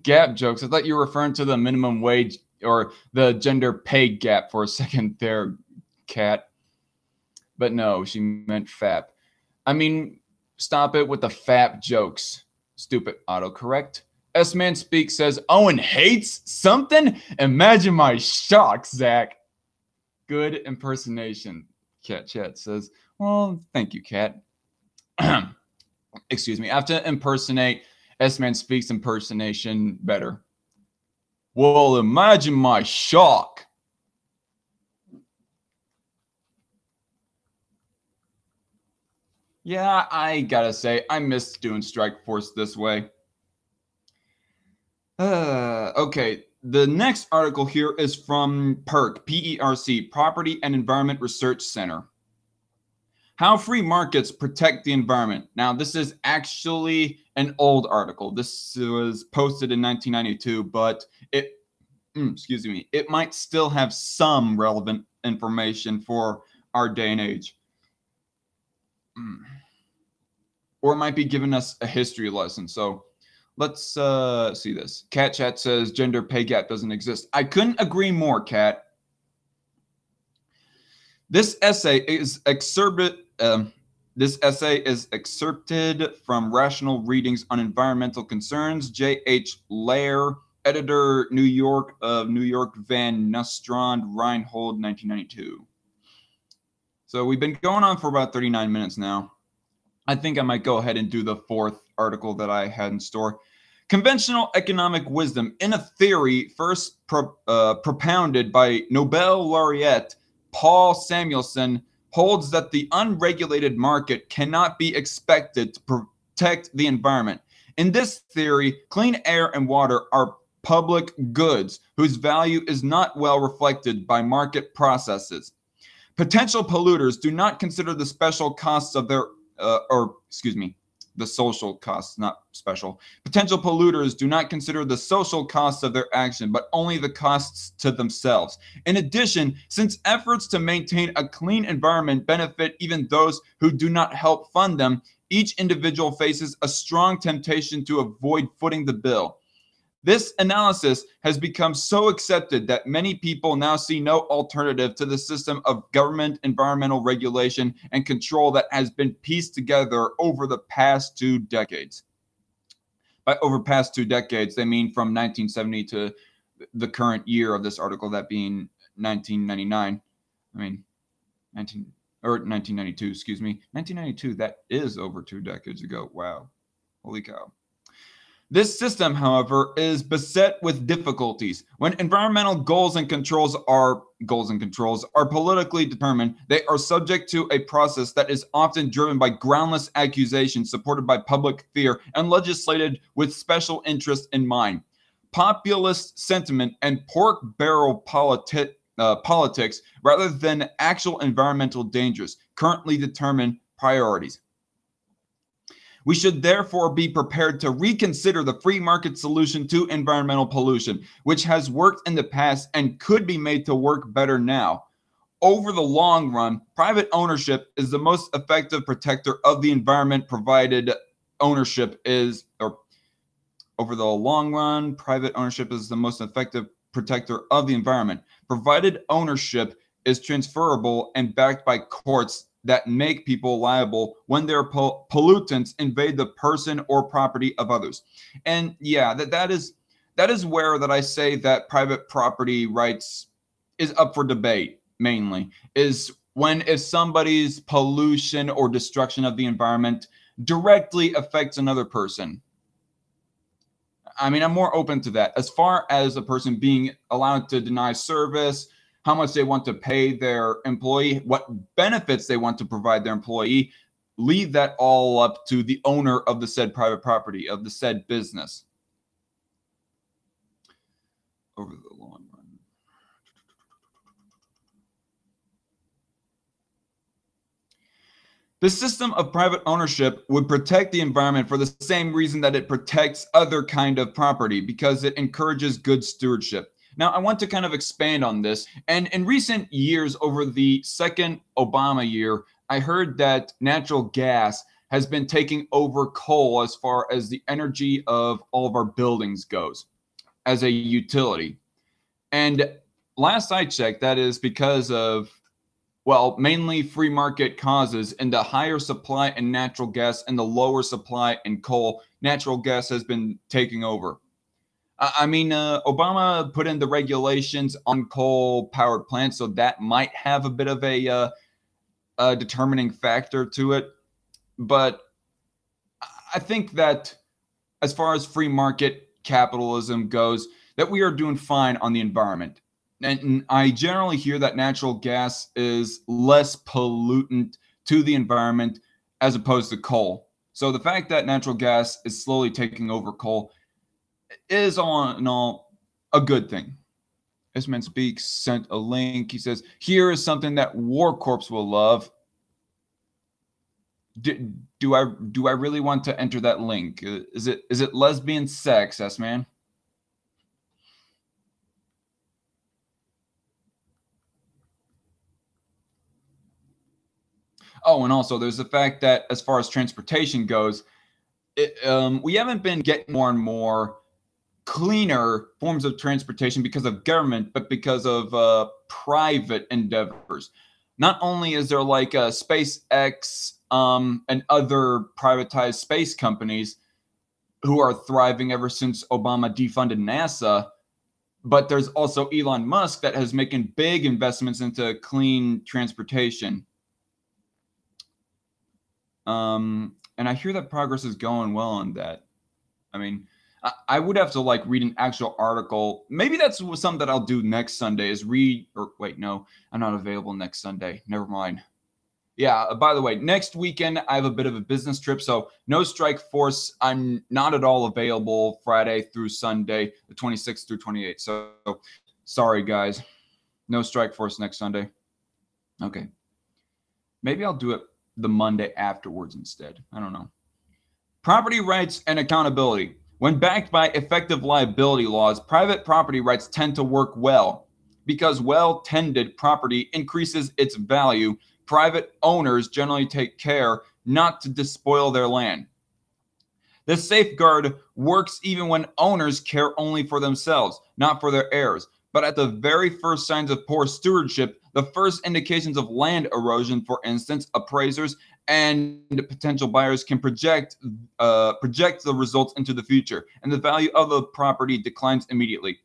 Gap jokes. I thought you were referring to the minimum wage or the gender pay gap for a second there, Cat. But no, she meant fap. I mean, stop it with the fap jokes. Stupid autocorrect. S-Man Speaks says, Owen hates something? Imagine my shock, Zach. Good impersonation. Cat Chat says, well, thank you, Cat. Excuse me. I have to impersonate S-Man Speaks impersonation better. Well, imagine my shock. Yeah, I gotta say, I miss doing Strike Force this way. Okay, the next article here is from PERC, P-E-R-C, Property and Environment Research Center. How free markets protect the environment. Now, this is actually an old article. This was posted in 1992, but excuse me, it might still have some relevant information for our day and age. Or it might be giving us a history lesson. So let's see this. Cat Chat says gender pay gap doesn't exist. I couldn't agree more, Cat. This essay is excerpted from Rational Readings on Environmental Concerns, J.H. Lair, editor, New York, of New York Van Nostrand, Reinhold, 1992. So we've been going on for about 39 minutes now. I think I might go ahead and do the fourth article that I had in store. Conventional economic wisdom, in a theory first propounded by Nobel laureate Paul Samuelson, holds that the unregulated market cannot be expected to protect the environment. In this theory, clean air and water are public goods whose value is not well reflected by market processes. Potential polluters do not consider the special costs of their, the social costs, not special. Potential polluters do not consider the social costs of their action, but only the costs to themselves. In addition, since efforts to maintain a clean environment benefit even those who do not help fund them, each individual faces a strong temptation to avoid footing the bill. This analysis has become so accepted that many people now see no alternative to the system of government environmental regulation and control that has been pieced together over the past 2 decades. By over past 2 decades, they mean from 1970 to the current year of this article, that being 1999. 1992, excuse me. 1992, that is over 2 decades ago. Wow. Holy cow. This system, however, is beset with difficulties. When environmental goals and controls are politically determined, they are subject to a process that is often driven by groundless accusations supported by public fear and legislated with special interest in mind. Populist sentiment and pork barrel politics, rather than actual environmental dangers, currently determine priorities. We should therefore be prepared to reconsider the free market solution to environmental pollution, which has worked in the past and could be made to work better now. Over the long run, private ownership is the most effective protector of the environment, provided ownership is, over the long run, private ownership is the most effective protector of the environment, provided ownership is transferable and backed by courts that make people liable when their pollutants invade the person or property of others. And yeah, that is where that I say that private property rights is up for debate, mainly, is when if somebody's pollution or destruction of the environment directly affects another person. I mean, I'm more open to that. As far as a person being allowed to deny service, how much they want to pay their employee, what benefits they want to provide their employee, leave that all up to the owner of the said private property, of the said business. Over the long run. The system of private ownership would protect the environment for the same reason that it protects other kind of property, because it encourages good stewardship. Now, I want to kind of expand on this. And in recent years, over the second Obama year, I heard that natural gas has been taking over coal as far as the energy of all of our buildings goes as a utility. And last I checked, that is because of, well, mainly free market causes, and the higher supply in natural gas and the lower supply in coal, natural gas has been taking over. I mean, Obama put in the regulations on coal-powered plants, so that might have a bit of a determining factor to it. But I think that as far as free market capitalism goes, that we are doing fine on the environment. And I generally hear that natural gas is less pollutant to the environment as opposed to coal. So the fact that natural gas is slowly taking over coal is all in all a good thing. This man speaks, sent a link. He says, here is something that War Corps will love. Do I really want to enter that link? Is it lesbian sex, S-Man? Oh, and also there's the fact that as far as transportation goes, we haven't been getting more and more cleaner forms of transportation because of government, but because of private endeavors. Not only is there like SpaceX and other privatized space companies who are thriving ever since Obama defunded NASA, but there's also Elon Musk that has making big investments into clean transportation. And I hear that progress is going well on that. I mean, I would have to like read an actual article. Maybe that's something that I'll do next Sunday is read, or wait, no, I'm not available next Sunday. Never mind. Yeah, by the way, next weekend I have a bit of a business trip, so no strike force. I'm not at all available Friday through Sunday, the 26th through 28th. So sorry, guys. No strike force next Sunday. Okay. Maybe I'll do it the Monday afterwards instead. I don't know. Property rights and accountability. When backed by effective liability laws, private property rights tend to work well. Because well-tended property increases its value, private owners generally take care not to despoil their land. This safeguard works even when owners care only for themselves, not for their heirs. But at the very first signs of poor stewardship, the first indications of land erosion, for instance, appraisers and potential buyers can project the results into the future, and the value of the property declines immediately.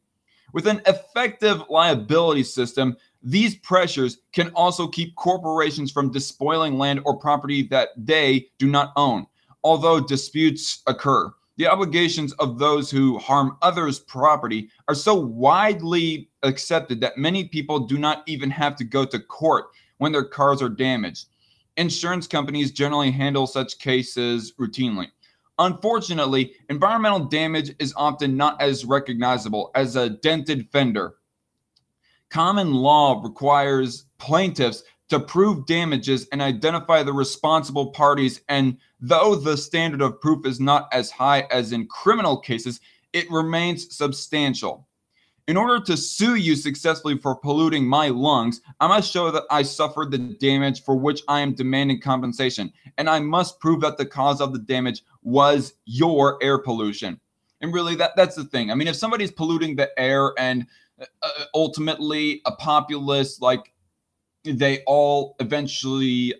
With an effective liability system, these pressures can also keep corporations from despoiling land or property that they do not own. Although disputes occur, the obligations of those who harm others' property are so widely accepted that many people do not even have to go to court when their cars are damaged. Insurance companies generally handle such cases routinely. Unfortunately, environmental damage is often not as recognizable as a dented fender. Common law requires plaintiffs to prove damages and identify the responsible parties, and though the standard of proof is not as high as in criminal cases, it remains substantial. In order to sue you successfully for polluting my lungs, I must show that I suffered the damage for which I am demanding compensation, and I must prove that the cause of the damage was your air pollution. And really, that's the thing. I mean, if somebody's polluting the air and ultimately a populace, like they all eventually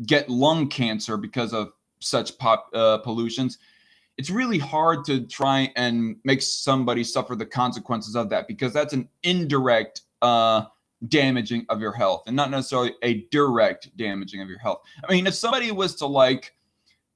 get lung cancer because of such pollutions, it's really hard to try and make somebody suffer the consequences of that, because that's an indirect damaging of your health and not necessarily a direct damaging of your health. I mean, if somebody was to like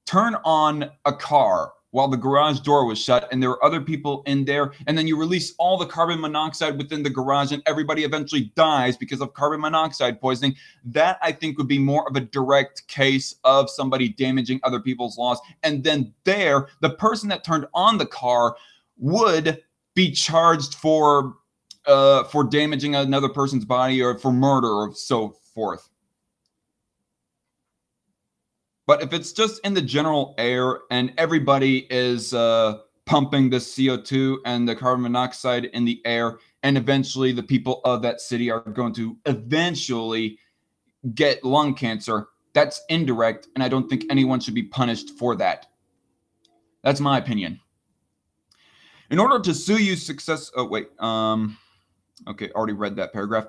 turn on a car while the garage door was shut and there were other people in there, and then you release all the carbon monoxide within the garage and everybody eventually dies because of carbon monoxide poisoning, that I think would be more of a direct case of somebody damaging other people's laws. And then the person that turned on the car would be charged for damaging another person's body or for murder or so forth. But if it's just in the general air and everybody is pumping the CO2 and the carbon monoxide in the air, and eventually the people of that city are going to eventually get lung cancer, that's indirect, and I don't think anyone should be punished for that. That's my opinion. In order to sue you okay, already read that paragraph.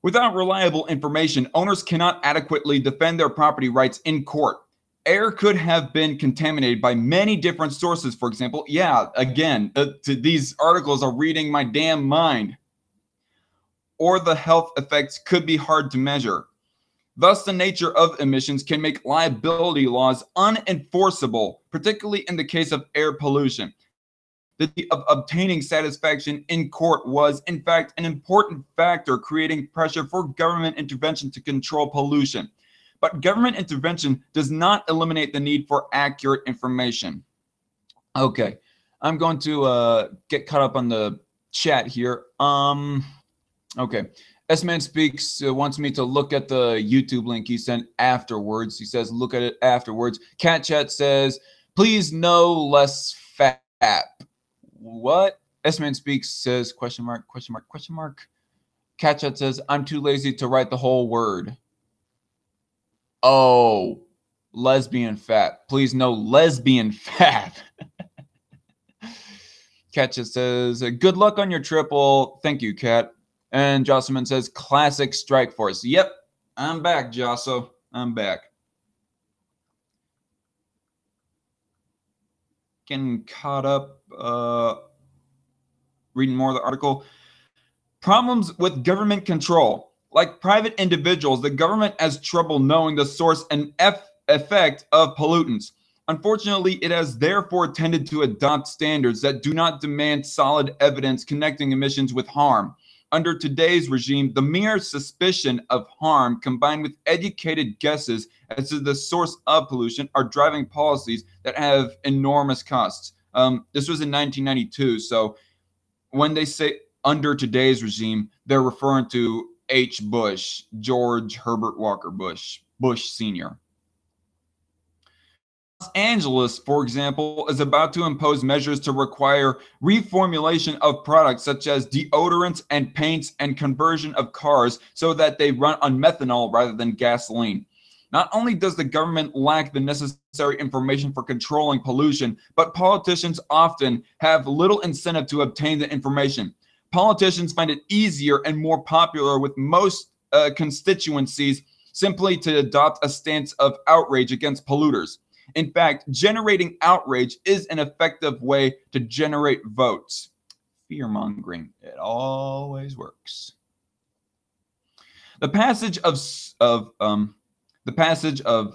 Without reliable information, owners cannot adequately defend their property rights in court. Air could have been contaminated by many different sources, for example. Yeah, again, these articles are reading my damn mind. Or the health effects could be hard to measure. Thus, the nature of emissions can make liability laws unenforceable, particularly in the case of air pollution. The of obtaining satisfaction in court was, in fact, an important factor creating pressure for government intervention to control pollution. But government intervention does not eliminate the need for accurate information. Okay, I'm going to get caught up on the chat here. Okay. S-Man Speaks wants me to look at the YouTube link he sent afterwards. He says, look at it afterwards. Cat Chat says, please no less fap. What? S-Man Speaks says, question mark, question mark, question mark. Cat Chat says, I'm too lazy to write the whole word. Oh, lesbian fat. Please no lesbian fat. Cat Chat says, good luck on your triple. Thank you, Cat. And Josselman says, classic Strike Force. Yep, I'm back, Josso. I'm back. Getting caught up reading more of the article. Problems with government control. Like private individuals, the government has trouble knowing the source and effect of pollutants. Unfortunately, it has therefore tended to adopt standards that do not demand solid evidence connecting emissions with harm. Under today's regime, the mere suspicion of harm combined with educated guesses as to the source of pollution are driving policies that have enormous costs. This was in 1992, so when they say under today's regime, they're referring to H. Bush, George Herbert Walker Bush, Bush Sr. Los Angeles, for example, is about to impose measures to require reformulation of products such as deodorants and paints and conversion of cars so that they run on methanol rather than gasoline. Not only does the government lack the necessary information for controlling pollution, but politicians often have little incentive to obtain the information. Politicians find it easier and more popular with most constituencies simply to adopt a stance of outrage against polluters. In fact, generating outrage is an effective way to generate votes. Fear-mongering, it always works. The passage of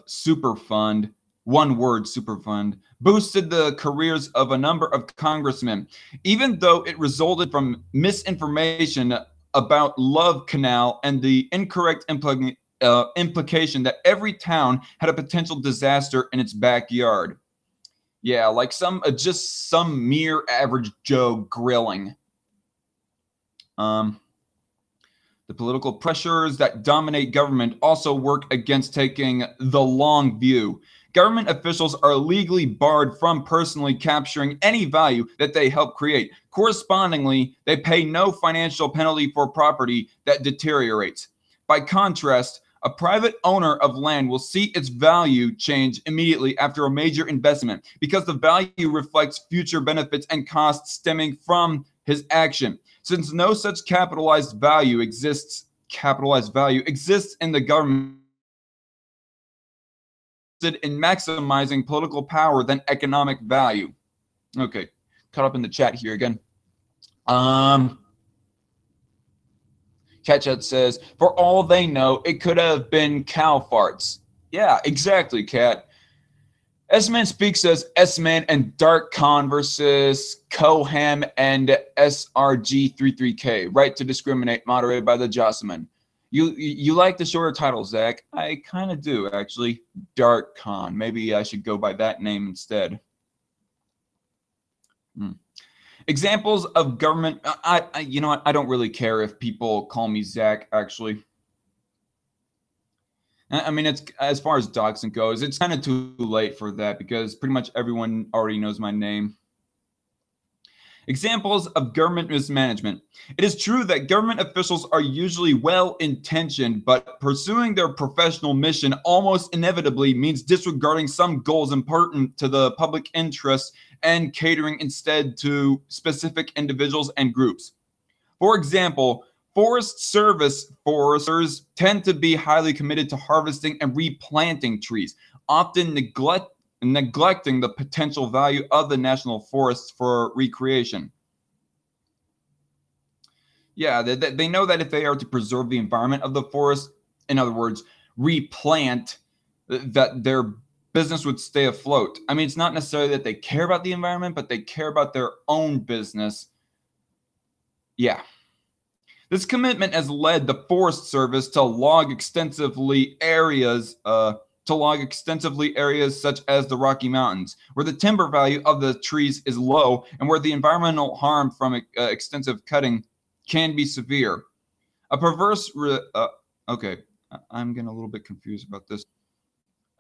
Superfund, one word Superfund, boosted the careers of a number of congressmen, even though it resulted from misinformation about Love Canal and the incorrect implication that every town had a potential disaster in its backyard. Yeah, like just some mere average Joe grilling. The political pressures that dominate government also work against taking the long view. Government officials are legally barred from personally capturing any value that they help create. Correspondingly, they pay no financial penalty for property that deteriorates. By contrast, a private owner of land will see its value change immediately after a major investment because the value reflects future benefits and costs stemming from his action. Since no such capitalized value exists in the government in maximizing political power than economic value. Okay, caught up in the chat here again. Chat says, for all they know, it could have been cow farts. Yeah, exactly, Cat. S-Man Speaks says S-Man and Dark Khan versus Coham and SRG33K. Right to discriminate, moderated by the Josselman. You like the shorter title, Zach? I kind of do, actually. Dark Khan. Maybe I should go by that name instead. Examples of government. You know what? I don't really care if people call me Zach, actually. I mean, it's as far as doxing goes, it's kind of too late for that because pretty much everyone already knows my name. Examples of government mismanagement. It is true that government officials are usually well-intentioned, but pursuing their professional mission almost inevitably means disregarding some goals important to the public interest and catering instead to specific individuals and groups. For example, Forest Service foresters tend to be highly committed to harvesting and replanting trees, often neglecting the potential value of the national forests for recreation. Yeah, they know that if they are to preserve the environment of the forest, in other words, replant, that their business would stay afloat. I mean, it's not necessarily that they care about the environment, but they care about their own business. Yeah. This commitment has led the Forest Service to log extensively areas such as the Rocky Mountains, where the timber value of the trees is low and where the environmental harm from extensive cutting can be severe. A perverse, okay, I'm getting a little bit confused about this.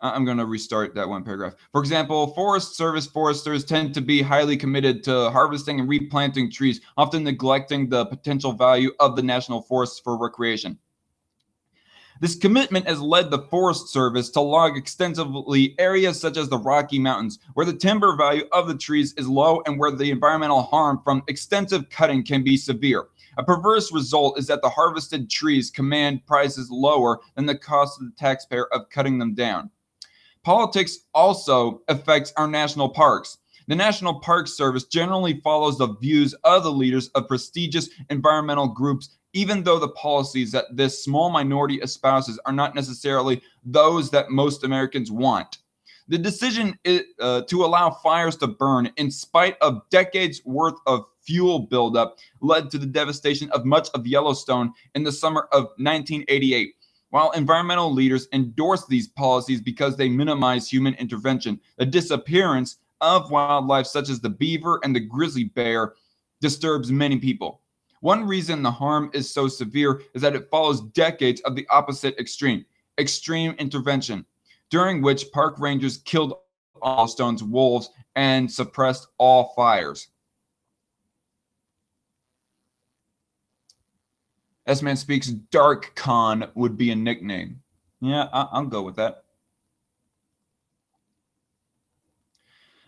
I'm going to restart that one paragraph. For example, Forest Service foresters tend to be highly committed to harvesting and replanting trees, often neglecting the potential value of the national forests for recreation. This commitment has led the Forest Service to log extensively areas such as the Rocky Mountains, where the timber value of the trees is low and where the environmental harm from extensive cutting can be severe. A perverse result is that the harvested trees command prices lower than the cost of the taxpayer of cutting them down. Politics also affects our national parks. The National Park Service generally follows the views of the leaders of prestigious environmental groups, even though the policies that this small minority espouses are not necessarily those that most Americans want. The decision to allow fires to burn in spite of decades worth of fuel buildup led to the devastation of much of Yellowstone in the summer of 1988. While environmental leaders endorse these policies because they minimize human intervention, the disappearance of wildlife such as the beaver and the grizzly bear disturbs many people. One reason the harm is so severe is that it follows decades of the opposite extreme intervention, during which park rangers killed all Yellowstone's wolves and suppressed all fires. S-Man Speaks Dark Con would be a nickname. Yeah, I'll go with that.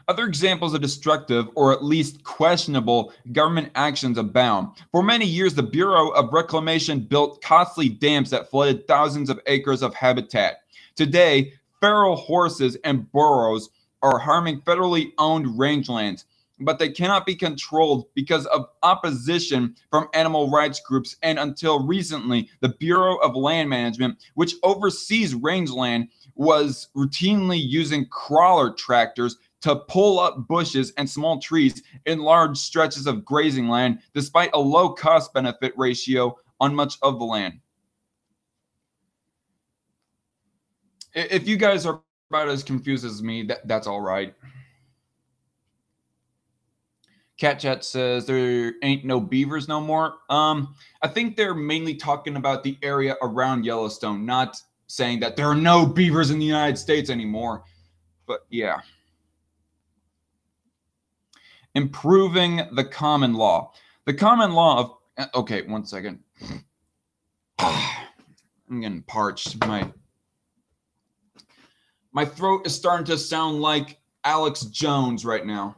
Other examples of destructive, or at least questionable, government actions abound. For many years, the Bureau of Reclamation built costly dams that flooded thousands of acres of habitat. Today, feral horses and burros are harming federally owned rangelands, but they cannot be controlled because of opposition from animal rights groups. And until recently, the Bureau of Land Management, which oversees rangeland, was routinely using crawler tractors to pull up bushes and small trees in large stretches of grazing land, despite a low cost-benefit ratio on much of the land. If you guys are about as confused as me, that's all right. Cat Chat says there ain't no beavers no more. I think they're mainly talking about the area around Yellowstone, not saying that there are no beavers in the United States anymore. But yeah. Improving the common law. The common law of... Okay, one second. I'm getting parched. My throat is starting to sound like Alex Jones right now.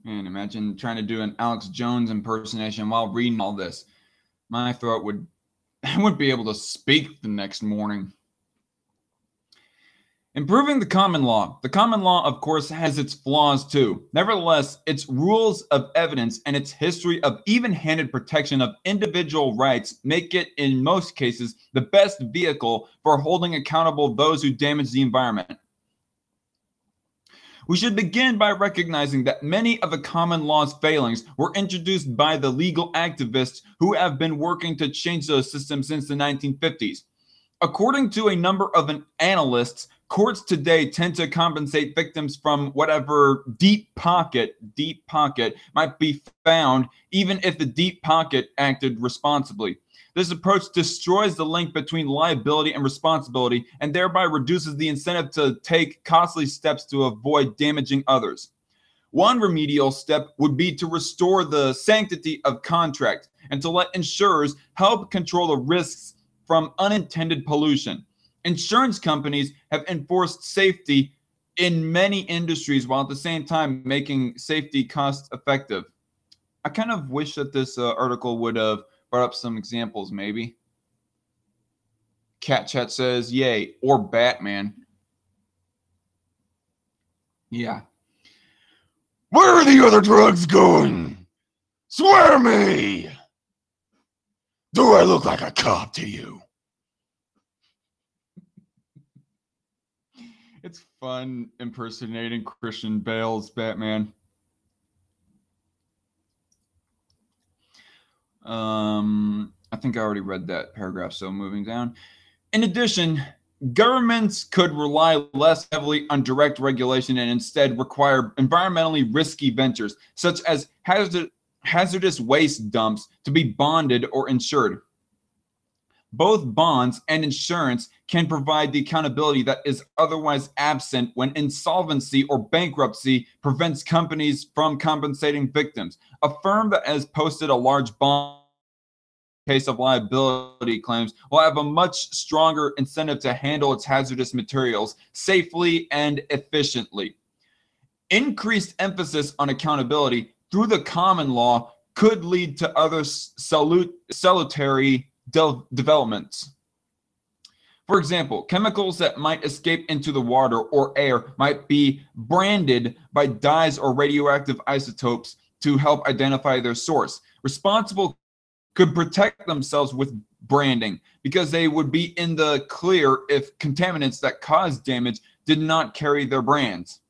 And imagine trying to do an Alex Jones impersonation while reading all this. My throat would... I wouldn't be able to speak the next morning. Improving the common law. The common law, of course, has its flaws too. Nevertheless, its rules of evidence and its history of even-handed protection of individual rights make it, in most cases, the best vehicle for holding accountable those who damage the environment. We should begin by recognizing that many of the common law's failings were introduced by the legal activists who have been working to change the system since the 1950s. According to a number of analysts, courts today tend to compensate victims from whatever deep pocket might be found, even if the deep pocket acted responsibly. This approach destroys the link between liability and responsibility and thereby reduces the incentive to take costly steps to avoid damaging others. One remedial step would be to restore the sanctity of contract and to let insurers help control the risks from unintended pollution. Insurance companies have enforced safety in many industries while at the same time making safety cost effective. I kind of wish that this article would have brought up some examples, maybe. Cat Chat says, yay, or Batman. Yeah. Where are the other drugs going? Swear me! Do I look like a cop to you? It's fun impersonating Christian Bale's Batman. think I already read that paragraph, so moving down. In addition, governments could rely less heavily on direct regulation and instead require environmentally risky ventures, such as hazardous waste dumps, to be bonded or insured. Both bonds and insurance can provide the accountability that is otherwise absent when insolvency or bankruptcy prevents companies from compensating victims. A firm that has posted a large bond in case of liability claims will have a much stronger incentive to handle its hazardous materials safely and efficiently. Increased emphasis on accountability through the common law could lead to other salutary developments. For example, chemicals that might escape into the water or air might be branded by dyes or radioactive isotopes to help identify their source. Responsible could protect themselves with branding because they would be in the clear if contaminants that cause damage did not carry their brands.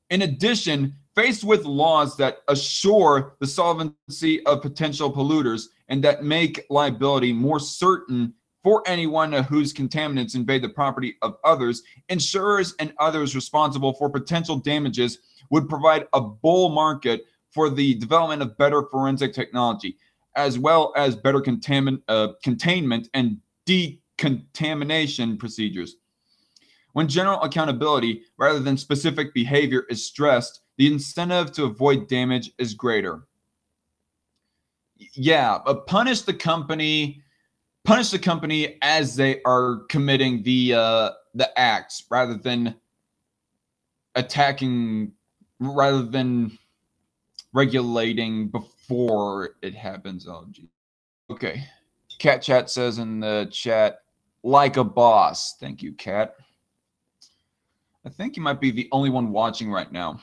In addition, faced with laws that assure the solvency of potential polluters and that make liability more certain for anyone whose contaminants invade the property of others, insurers and others responsible for potential damages would provide a bull market for the development of better forensic technology, as well as better containment and decontamination procedures. When general accountability rather than specific behavior is stressed, the incentive to avoid damage is greater. Yeah, punish the company as they are committing the acts rather than regulating before it happens. Oh, geez. Okay. Cat Chat says in the chat, like a boss. Thank you, Cat. I think you might be the only one watching right now.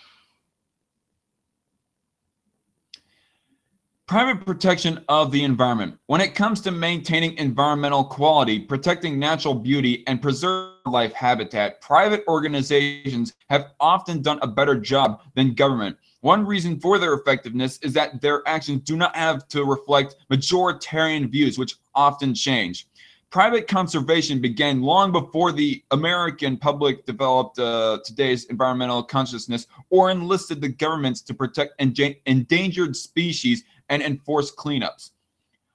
Private protection of the environment. When it comes to maintaining environmental quality, protecting natural beauty, and preserving wildlife habitat, private organizations have often done a better job than government. One reason for their effectiveness is that their actions do not have to reflect majoritarian views, which often change. Private conservation began long before the American public developed today's environmental consciousness or enlisted the governments to protect endangered species and enforce cleanups.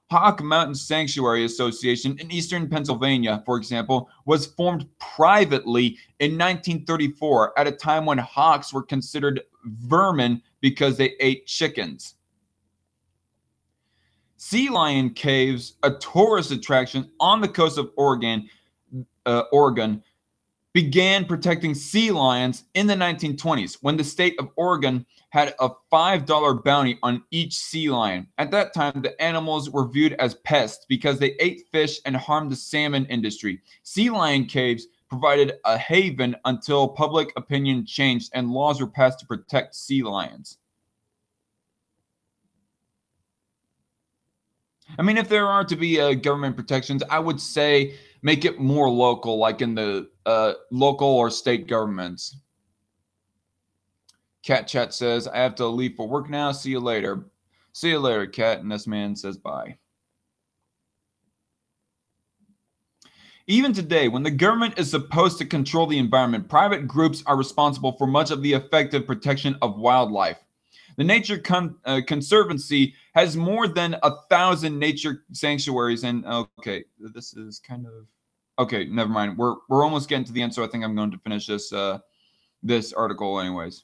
Hawk Mountain Sanctuary Association in eastern Pennsylvania, for example, was formed privately in 1934 at a time when hawks were considered vermin because they ate chickens. Sea Lion Caves, a tourist attraction on the coast of Oregon, began protecting sea lions in the 1920s when the state of Oregon had a $5 bounty on each sea lion. At that time, the animals were viewed as pests because they ate fish and harmed the salmon industry. Sea Lion Caves provided a haven until public opinion changed and laws were passed to protect sea lions. I mean, if there are to be government protections, I would say make it more local, like in the local or state governments. Cat Chat says, I have to leave for work now. See you later. See you later, Cat. And this man says bye. Even today, when the government is supposed to control the environment, private groups are responsible for much of the effective protection of wildlife. The Nature Conservancy has more than 1,000 nature sanctuaries, and okay, this is kind of okay. Never mind. We're almost getting to the end, so I think I'm going to finish this article anyways.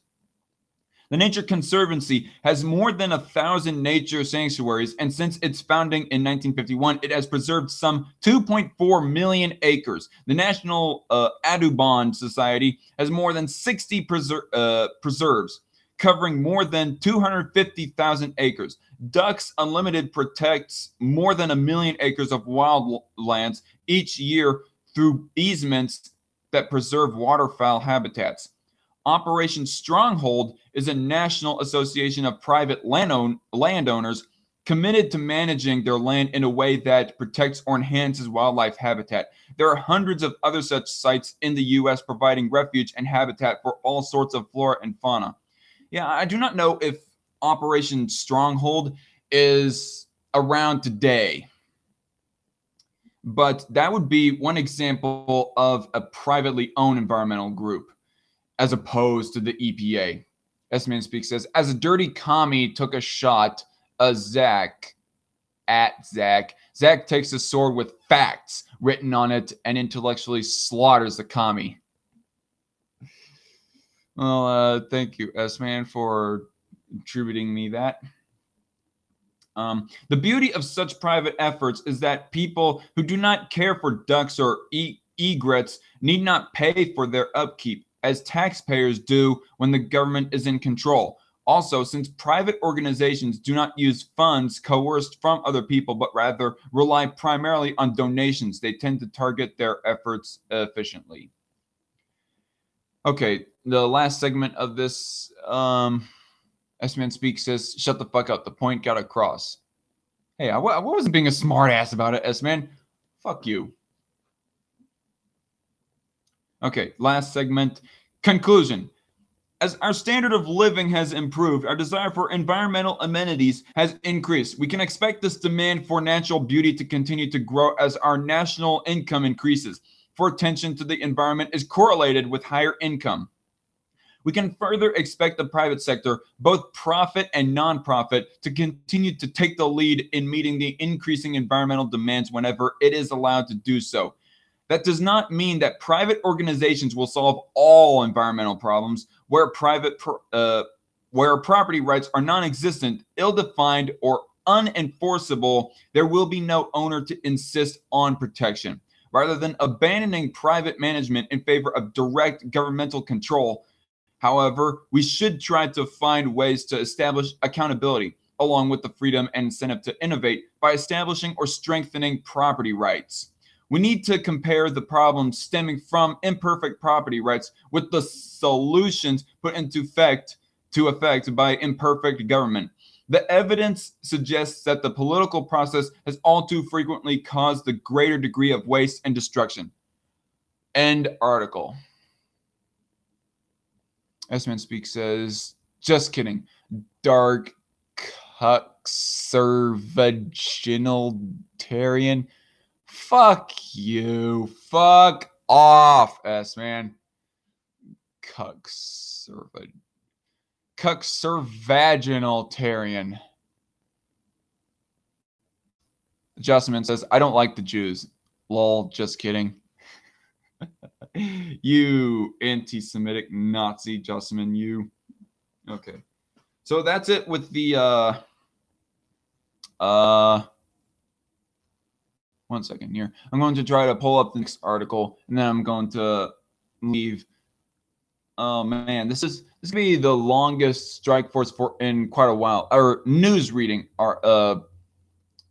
The Nature Conservancy has more than 1,000 nature sanctuaries, and since its founding in 1951, it has preserved some 2.4 million acres. The National Audubon Society has more than 60 preserves, covering more than 250,000 acres. Ducks Unlimited protects more than 1 million acres of wildlands each year through easements that preserve waterfowl habitats. Operation Stronghold is a national association of private landowners committed to managing their land in a way that protects or enhances wildlife habitat. There are hundreds of other such sites in the U.S. providing refuge and habitat for all sorts of flora and fauna. Yeah, I do not know if Operation Stronghold is around today. But that would be one example of a privately owned environmental group as opposed to the EPA. S-Man Speak says, as a dirty commie took a shot at Zach, Zach takes a sword with facts written on it and intellectually slaughters the commie. Well, thank you, S-Man, for attributing me that. The beauty of such private efforts is that people who do not care for ducks or egrets need not pay for their upkeep, as taxpayers do when the government is in control. Also, since private organizations do not use funds coerced from other people, but rather rely primarily on donations, they tend to target their efforts efficiently. Okay, the last segment of this S-Man Speak says, shut the fuck up. The point got across. Hey, I wasn't being a smart ass about it, S-Man. Fuck you. Okay, last segment. Conclusion. As our standard of living has improved, our desire for environmental amenities has increased. We can expect this demand for natural beauty to continue to grow as our national income increases. For attention to the environment is correlated with higher income. We can further expect the private sector, both profit and nonprofit, to continue to take the lead in meeting the increasing environmental demands whenever it is allowed to do so. That does not mean that private organizations will solve all environmental problems where property rights are non-existent, ill-defined, or unenforceable. There will be no owner to insist on protection. Rather than abandoning private management in favor of direct governmental control, however, we should try to find ways to establish accountability, along with the freedom and incentive to innovate by establishing or strengthening property rights. We need to compare the problems stemming from imperfect property rights with the solutions put into effect by imperfect government. The evidence suggests that the political process has all too frequently caused the greater degree of waste and destruction. End article. S-Man Speak says, just kidding. Dark cuckservaginalitarian. Fuck you. Fuck off, S-Man. Cuckservaginalitarian. Justman says, I don't like the Jews. Lol, just kidding. You anti-Semitic Nazi, Justman, you. Okay. So that's it with the one second here. I'm going to try to pull up the next article, and then I'm going to leave. Oh man, this is gonna be the longest strike force for in quite a while, or news reading our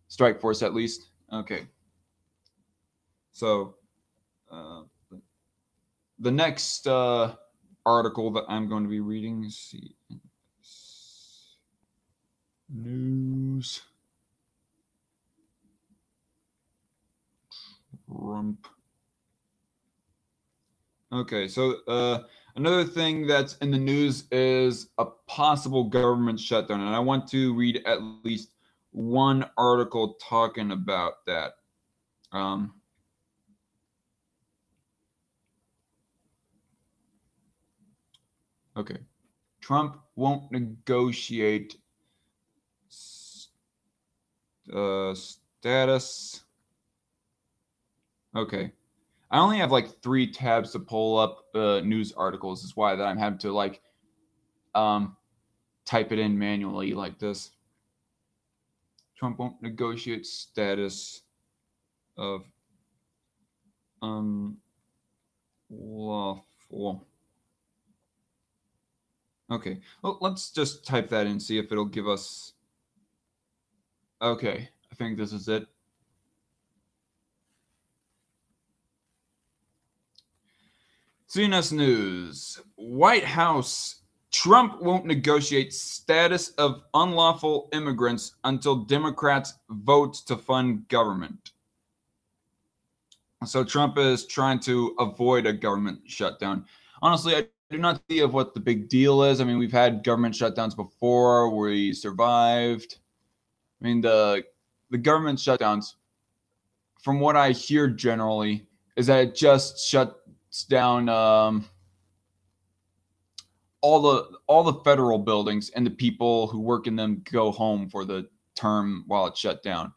strike force at least. Okay. So the next article that I'm going to be reading, let's see, news. Trump. Okay, so another thing that's in the news is a possible government shutdown, and I want to read at least one article talking about that. Okay. Trump won't negotiate status. Okay. I only have like 3 tabs to pull up news articles. Is why that I'm having to like type it in manually like this. Trump won't negotiate status of unlawful. Okay, well, let's just type that in, see if it'll give us. Okay, I think this is it. CNS News. White House. Trump won't negotiate status of unlawful immigrants until Democrats vote to fund government. So Trump is trying to avoid a government shutdown. Honestly, I do not see of what the big deal is. I mean, we've had government shutdowns before. We survived. I mean, the government shutdowns from what I hear generally, is that it just shuts down all the federal buildings, and the people who work in them go home for the term while it's shut down.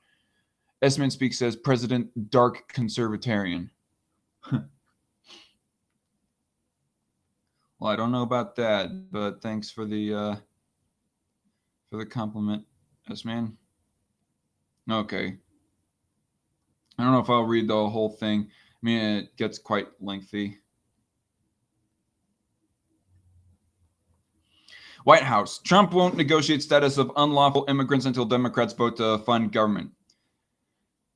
Esman Speaks says President Dark Conservatarian. Well, I don't know about that, but thanks for the compliment, Esman. Okay. I don't know if I'll read the whole thing. I mean, it gets quite lengthy. White House. Trump won't negotiate status of unlawful immigrants until Democrats vote to fund government.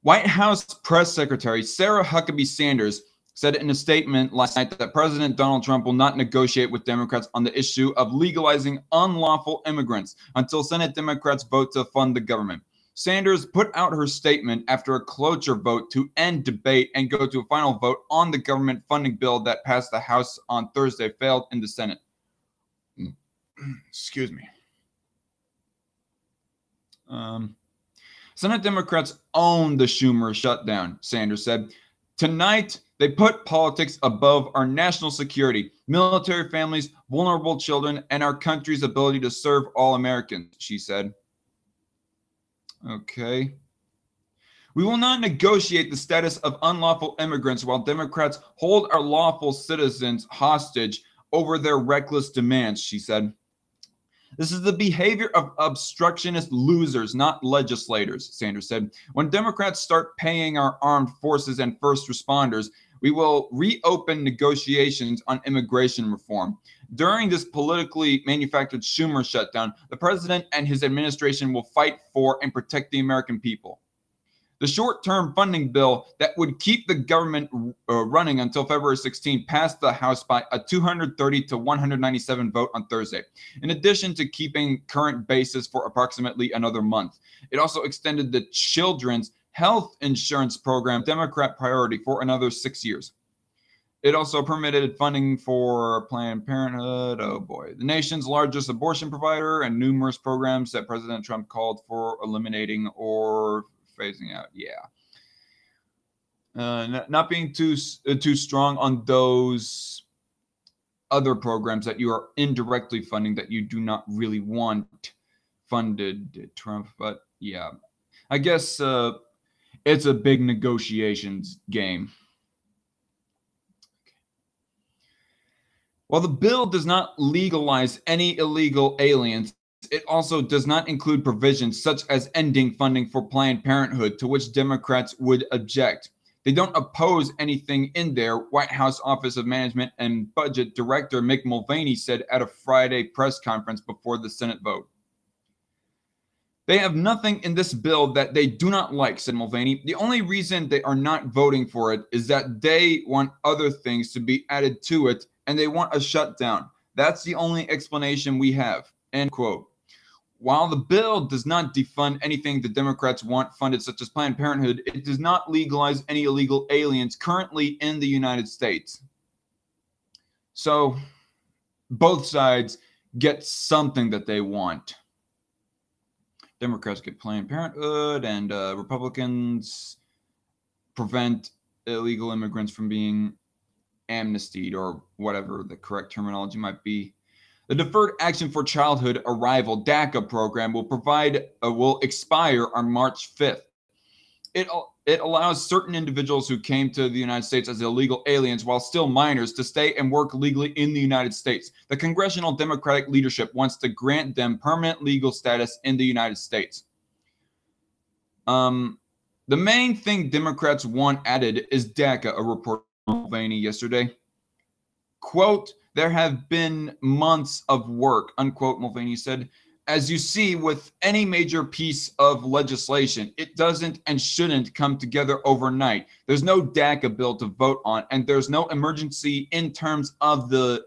White House Press Secretary Sarah Huckabee Sanders said in a statement last night that President Donald Trump will not negotiate with Democrats on the issue of legalizing unlawful immigrants until Senate Democrats vote to fund the government. Sanders put out her statement after a cloture vote to end debate and go to a final vote on the government funding bill that passed the House on Thursday failed in the Senate. Excuse me. Senate Democrats own the Schumer shutdown, Sanders said. Tonight, they put politics above our national security, military families, vulnerable children, and our country's ability to serve all Americans, she said. Okay. We will not negotiate the status of unlawful immigrants while Democrats hold our lawful citizens hostage over their reckless demands, she said. This is the behavior of obstructionist losers, not legislators, Sanders said. When Democrats start paying our armed forces and first responders, we will reopen negotiations on immigration reform. During this politically manufactured Schumer shutdown, the president and his administration will fight for and protect the American people. The short-term funding bill that would keep the government running until February 16 passed the House by a 230 to 197 vote on Thursday, in addition to keeping current basis for approximately another month. It also extended the Children's Health Insurance Program, Democrat priority, for another 6 years. It also permitted funding for Planned Parenthood, oh boy, the nation's largest abortion provider, and numerous programs that President Trump called for eliminating or phasing out. Not being too strong on those other programs that you are indirectly funding that you do not really want funded, Trump. But yeah, I guess it's a big negotiations game. While the bill does not legalize any illegal aliens, it also does not include provisions such as ending funding for Planned Parenthood, to which Democrats would object. They don't oppose anything in there, White House Office of Management and Budget Director Mick Mulvaney said at a Friday press conference before the Senate vote. They have nothing in this bill that they do not like, said Mulvaney. The only reason they are not voting for it is that they want other things to be added to it, and they want a shutdown. That's the only explanation we have, end quote. While the bill does not defund anything the Democrats want funded, such as Planned Parenthood, it does not legalize any illegal aliens currently in the United States. So both sides get something that they want. Democrats get Planned Parenthood, and Republicans prevent illegal immigrants from being amnestied, or whatever the correct terminology might be. The Deferred Action for Childhood Arrival DACA program will expire on March 5th. It allows certain individuals who came to the United States as illegal aliens while still minors to stay and work legally in the United States. The congressional Democratic leadership wants to grant them permanent legal status in the United States. The main thing Democrats want added is DACA, a report from Mulvaney yesterday. Quote, there have been months of work, unquote, Mulvaney said. As you see with any major piece of legislation, it doesn't and shouldn't come together overnight. There's no DACA bill to vote on, and there's no emergency in terms of the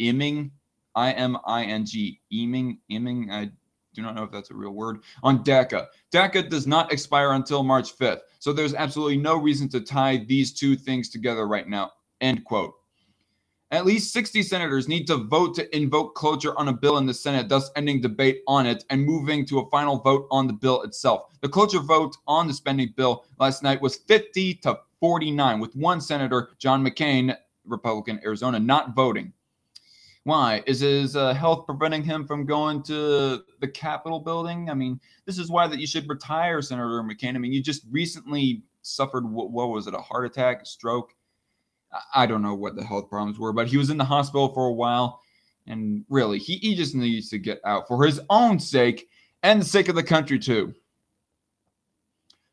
Imming, I-M-I-N-G, Imming, I do not know if that's a real word, on DACA. DACA does not expire until March 5th, so there's absolutely no reason to tie these two things together right now, end quote. At least 60 senators need to vote to invoke cloture on a bill in the Senate, thus ending debate on it and moving to a final vote on the bill itself. The cloture vote on the spending bill last night was 50 to 49, with one senator, John McCain, Republican, Arizona, not voting. Why? Is his health preventing him from going to the Capitol building? I mean, this is why that you should retire, Senator McCain. I mean, you just recently suffered, what was it, a heart attack, a stroke? I don't know what the health problems were, but he was in the hospital for a while. And really, he just needs to get out for his own sake and the sake of the country, too.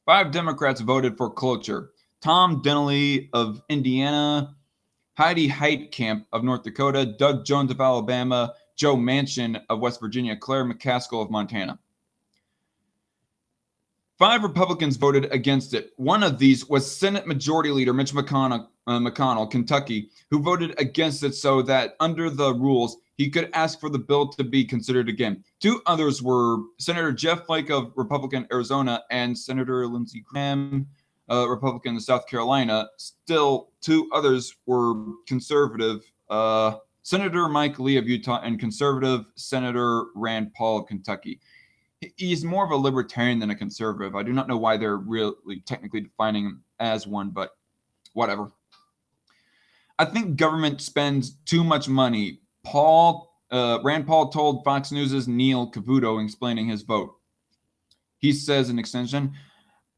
5 Democrats voted for cloture. Tom Denley of Indiana, Heidi Heitkamp of North Dakota, Doug Jones of Alabama, Joe Manchin of West Virginia, Claire McCaskill of Montana. 5 Republicans voted against it. One of these was Senate Majority Leader Mitch McConnell, Kentucky, who voted against it so that under the rules, he could ask for the bill to be considered again. 2 others were Senator Jeff Flake of Republican Arizona and Senator Lindsey Graham, Republican of South Carolina. Still, 2 others were conservative. Senator Mike Lee of Utah and conservative Senator Rand Paul of Kentucky. He's more of a libertarian than a conservative. I do not know why they're really technically defining him as one, but whatever. I think government spends too much money. Rand Paul told Fox News' Neil Cavuto explaining his vote. He says in extension,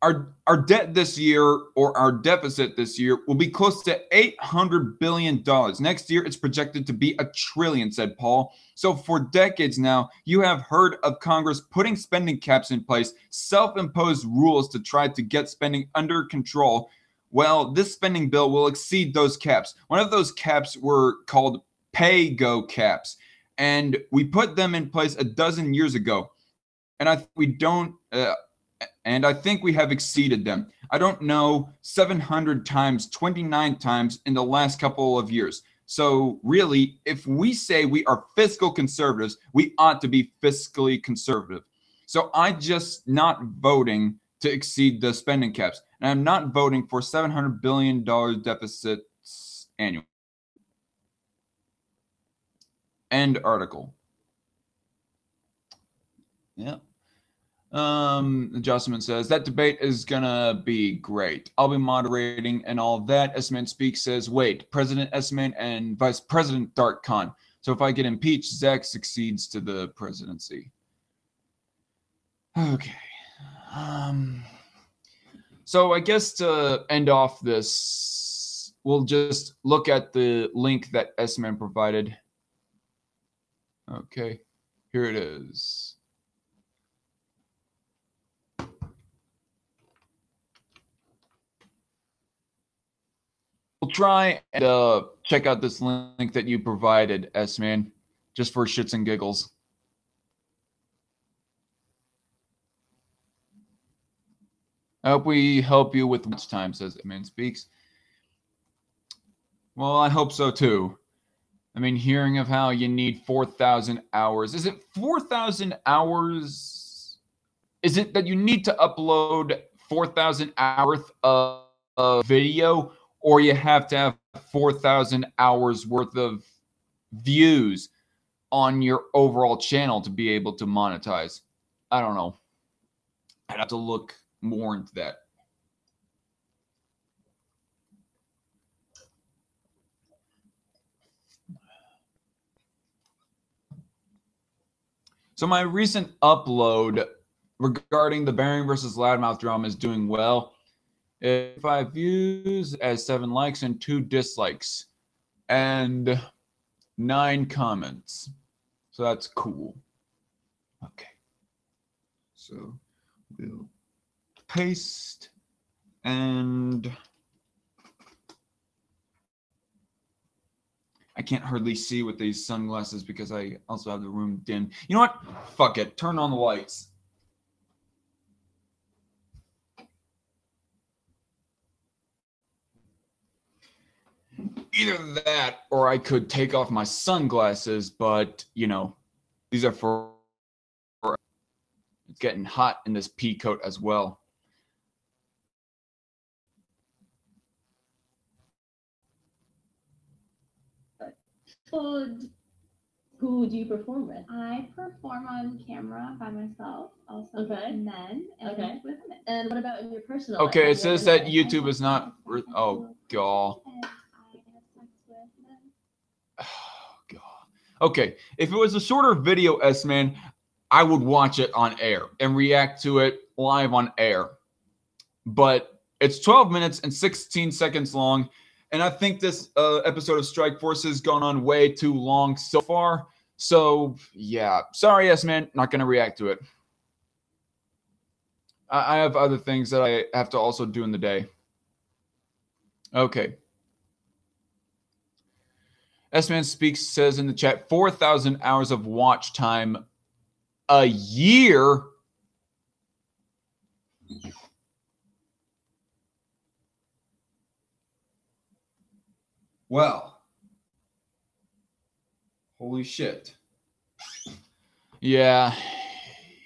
our debt this year, or our deficit this year, will be close to $800 billion. Next year, it's projected to be $1 trillion, said Paul. So for decades now, you have heard of Congress putting spending caps in place, self-imposed rules to try to get spending under control. Well, this spending bill will exceed those caps. One of those caps were called pay-go caps, and we put them in place a dozen years ago. And I think we have exceeded them. I don't know, 700 times, 29 times in the last couple of years. So really, if we say we are fiscal conservatives, we ought to be fiscally conservative. So I'm just not voting to exceed the spending caps. And I'm not voting for $700 billion deficits annually. End article. Yeah. Adjustment says that debate is gonna be great. I'll be moderating and all that. Esman Speaks says, wait, President Esman and Vice President Dark Khan. So if I get impeached, Zach succeeds to the presidency. Okay. So I guess to end off this, we'll just look at the link that Esman provided. Okay, here it is. We'll try and check out this link that you provided, S-Man, just for shits and giggles. I hope we help you with watch time, says S-Man Speaks. Well, I hope so too. I mean, hearing of how you need 4,000 hours. Is it 4,000 hours? Is it that you need to upload 4,000 hours of video, or you have to have 4,000 hours worth of views on your overall channel to be able to monetize? I don't know. I'd have to look more into that. So my recent upload regarding the Bering versus Loudmouth drama is doing well. 5 views, as 7 likes and 2 dislikes, and 9 comments. So that's cool. Okay. So we'll paste and I can't hardly see with these sunglasses because I also have the room dim. You know what? Fuck it. Turn on the lights. Either that or I could take off my sunglasses, but, you know, these are for it's getting hot in this pea coat as well. So, who do you perform with? I perform on camera by myself, also Okay. with men and Okay. with women. And what about in your personal life? Okay, Have it you says ever that done- YouTube is not. Oh god. And I have sex with men. Oh god. Okay, if it was a shorter video, S-Man, I would watch it on air and react to it live on air. But it's 12 minutes and 16 seconds long, and I think this episode of Strike Force has gone on way too long so far. So yeah, sorry, S-Man, not gonna react to it. I have other things that I have to also do in the day. Okay. S-Man Speaks says in the chat 4,000 hours of watch time a year. Well, holy shit. Yeah,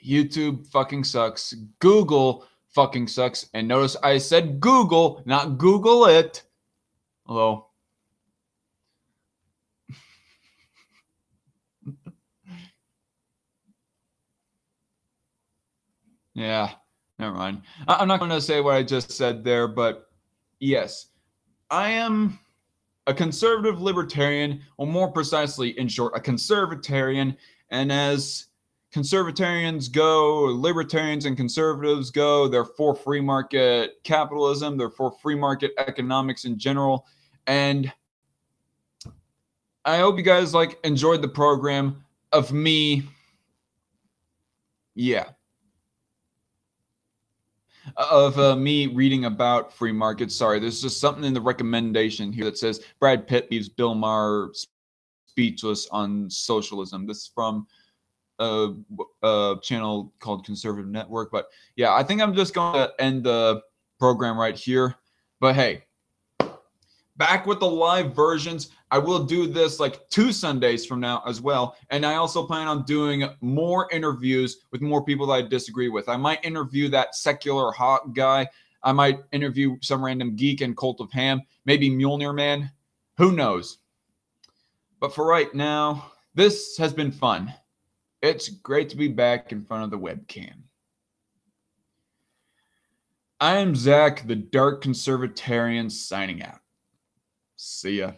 YouTube fucking sucks. Google fucking sucks. And notice I said Google, not Google it. Although, yeah, never mind. I'm not going to say what I just said there, but yes, I am a conservative libertarian, or more precisely, in short, a conservatarian. And as conservatarians go, libertarians and conservatives go, they're for free market capitalism, they're for free market economics in general. And I hope you guys enjoyed the program of me. Yeah. Of me reading about free markets. Sorry, there's just something in the recommendation here that says Brad Pitt leaves Bill Maher speechless on socialism. This is from a channel called Conservative Network. But yeah, I think I'm just going to end the program right here. But hey, back with the live versions. I will do this 2 Sundays from now as well. And I also plan on doing more interviews with more people that I disagree with. I might interview that secular hawk guy. I might interview some random geek and Cult of Ham. Maybe Mjolnir Man. Who knows? But for right now, this has been fun. It's great to be back in front of the webcam. I am Zach, the Dark Conservatarian, signing out. See ya.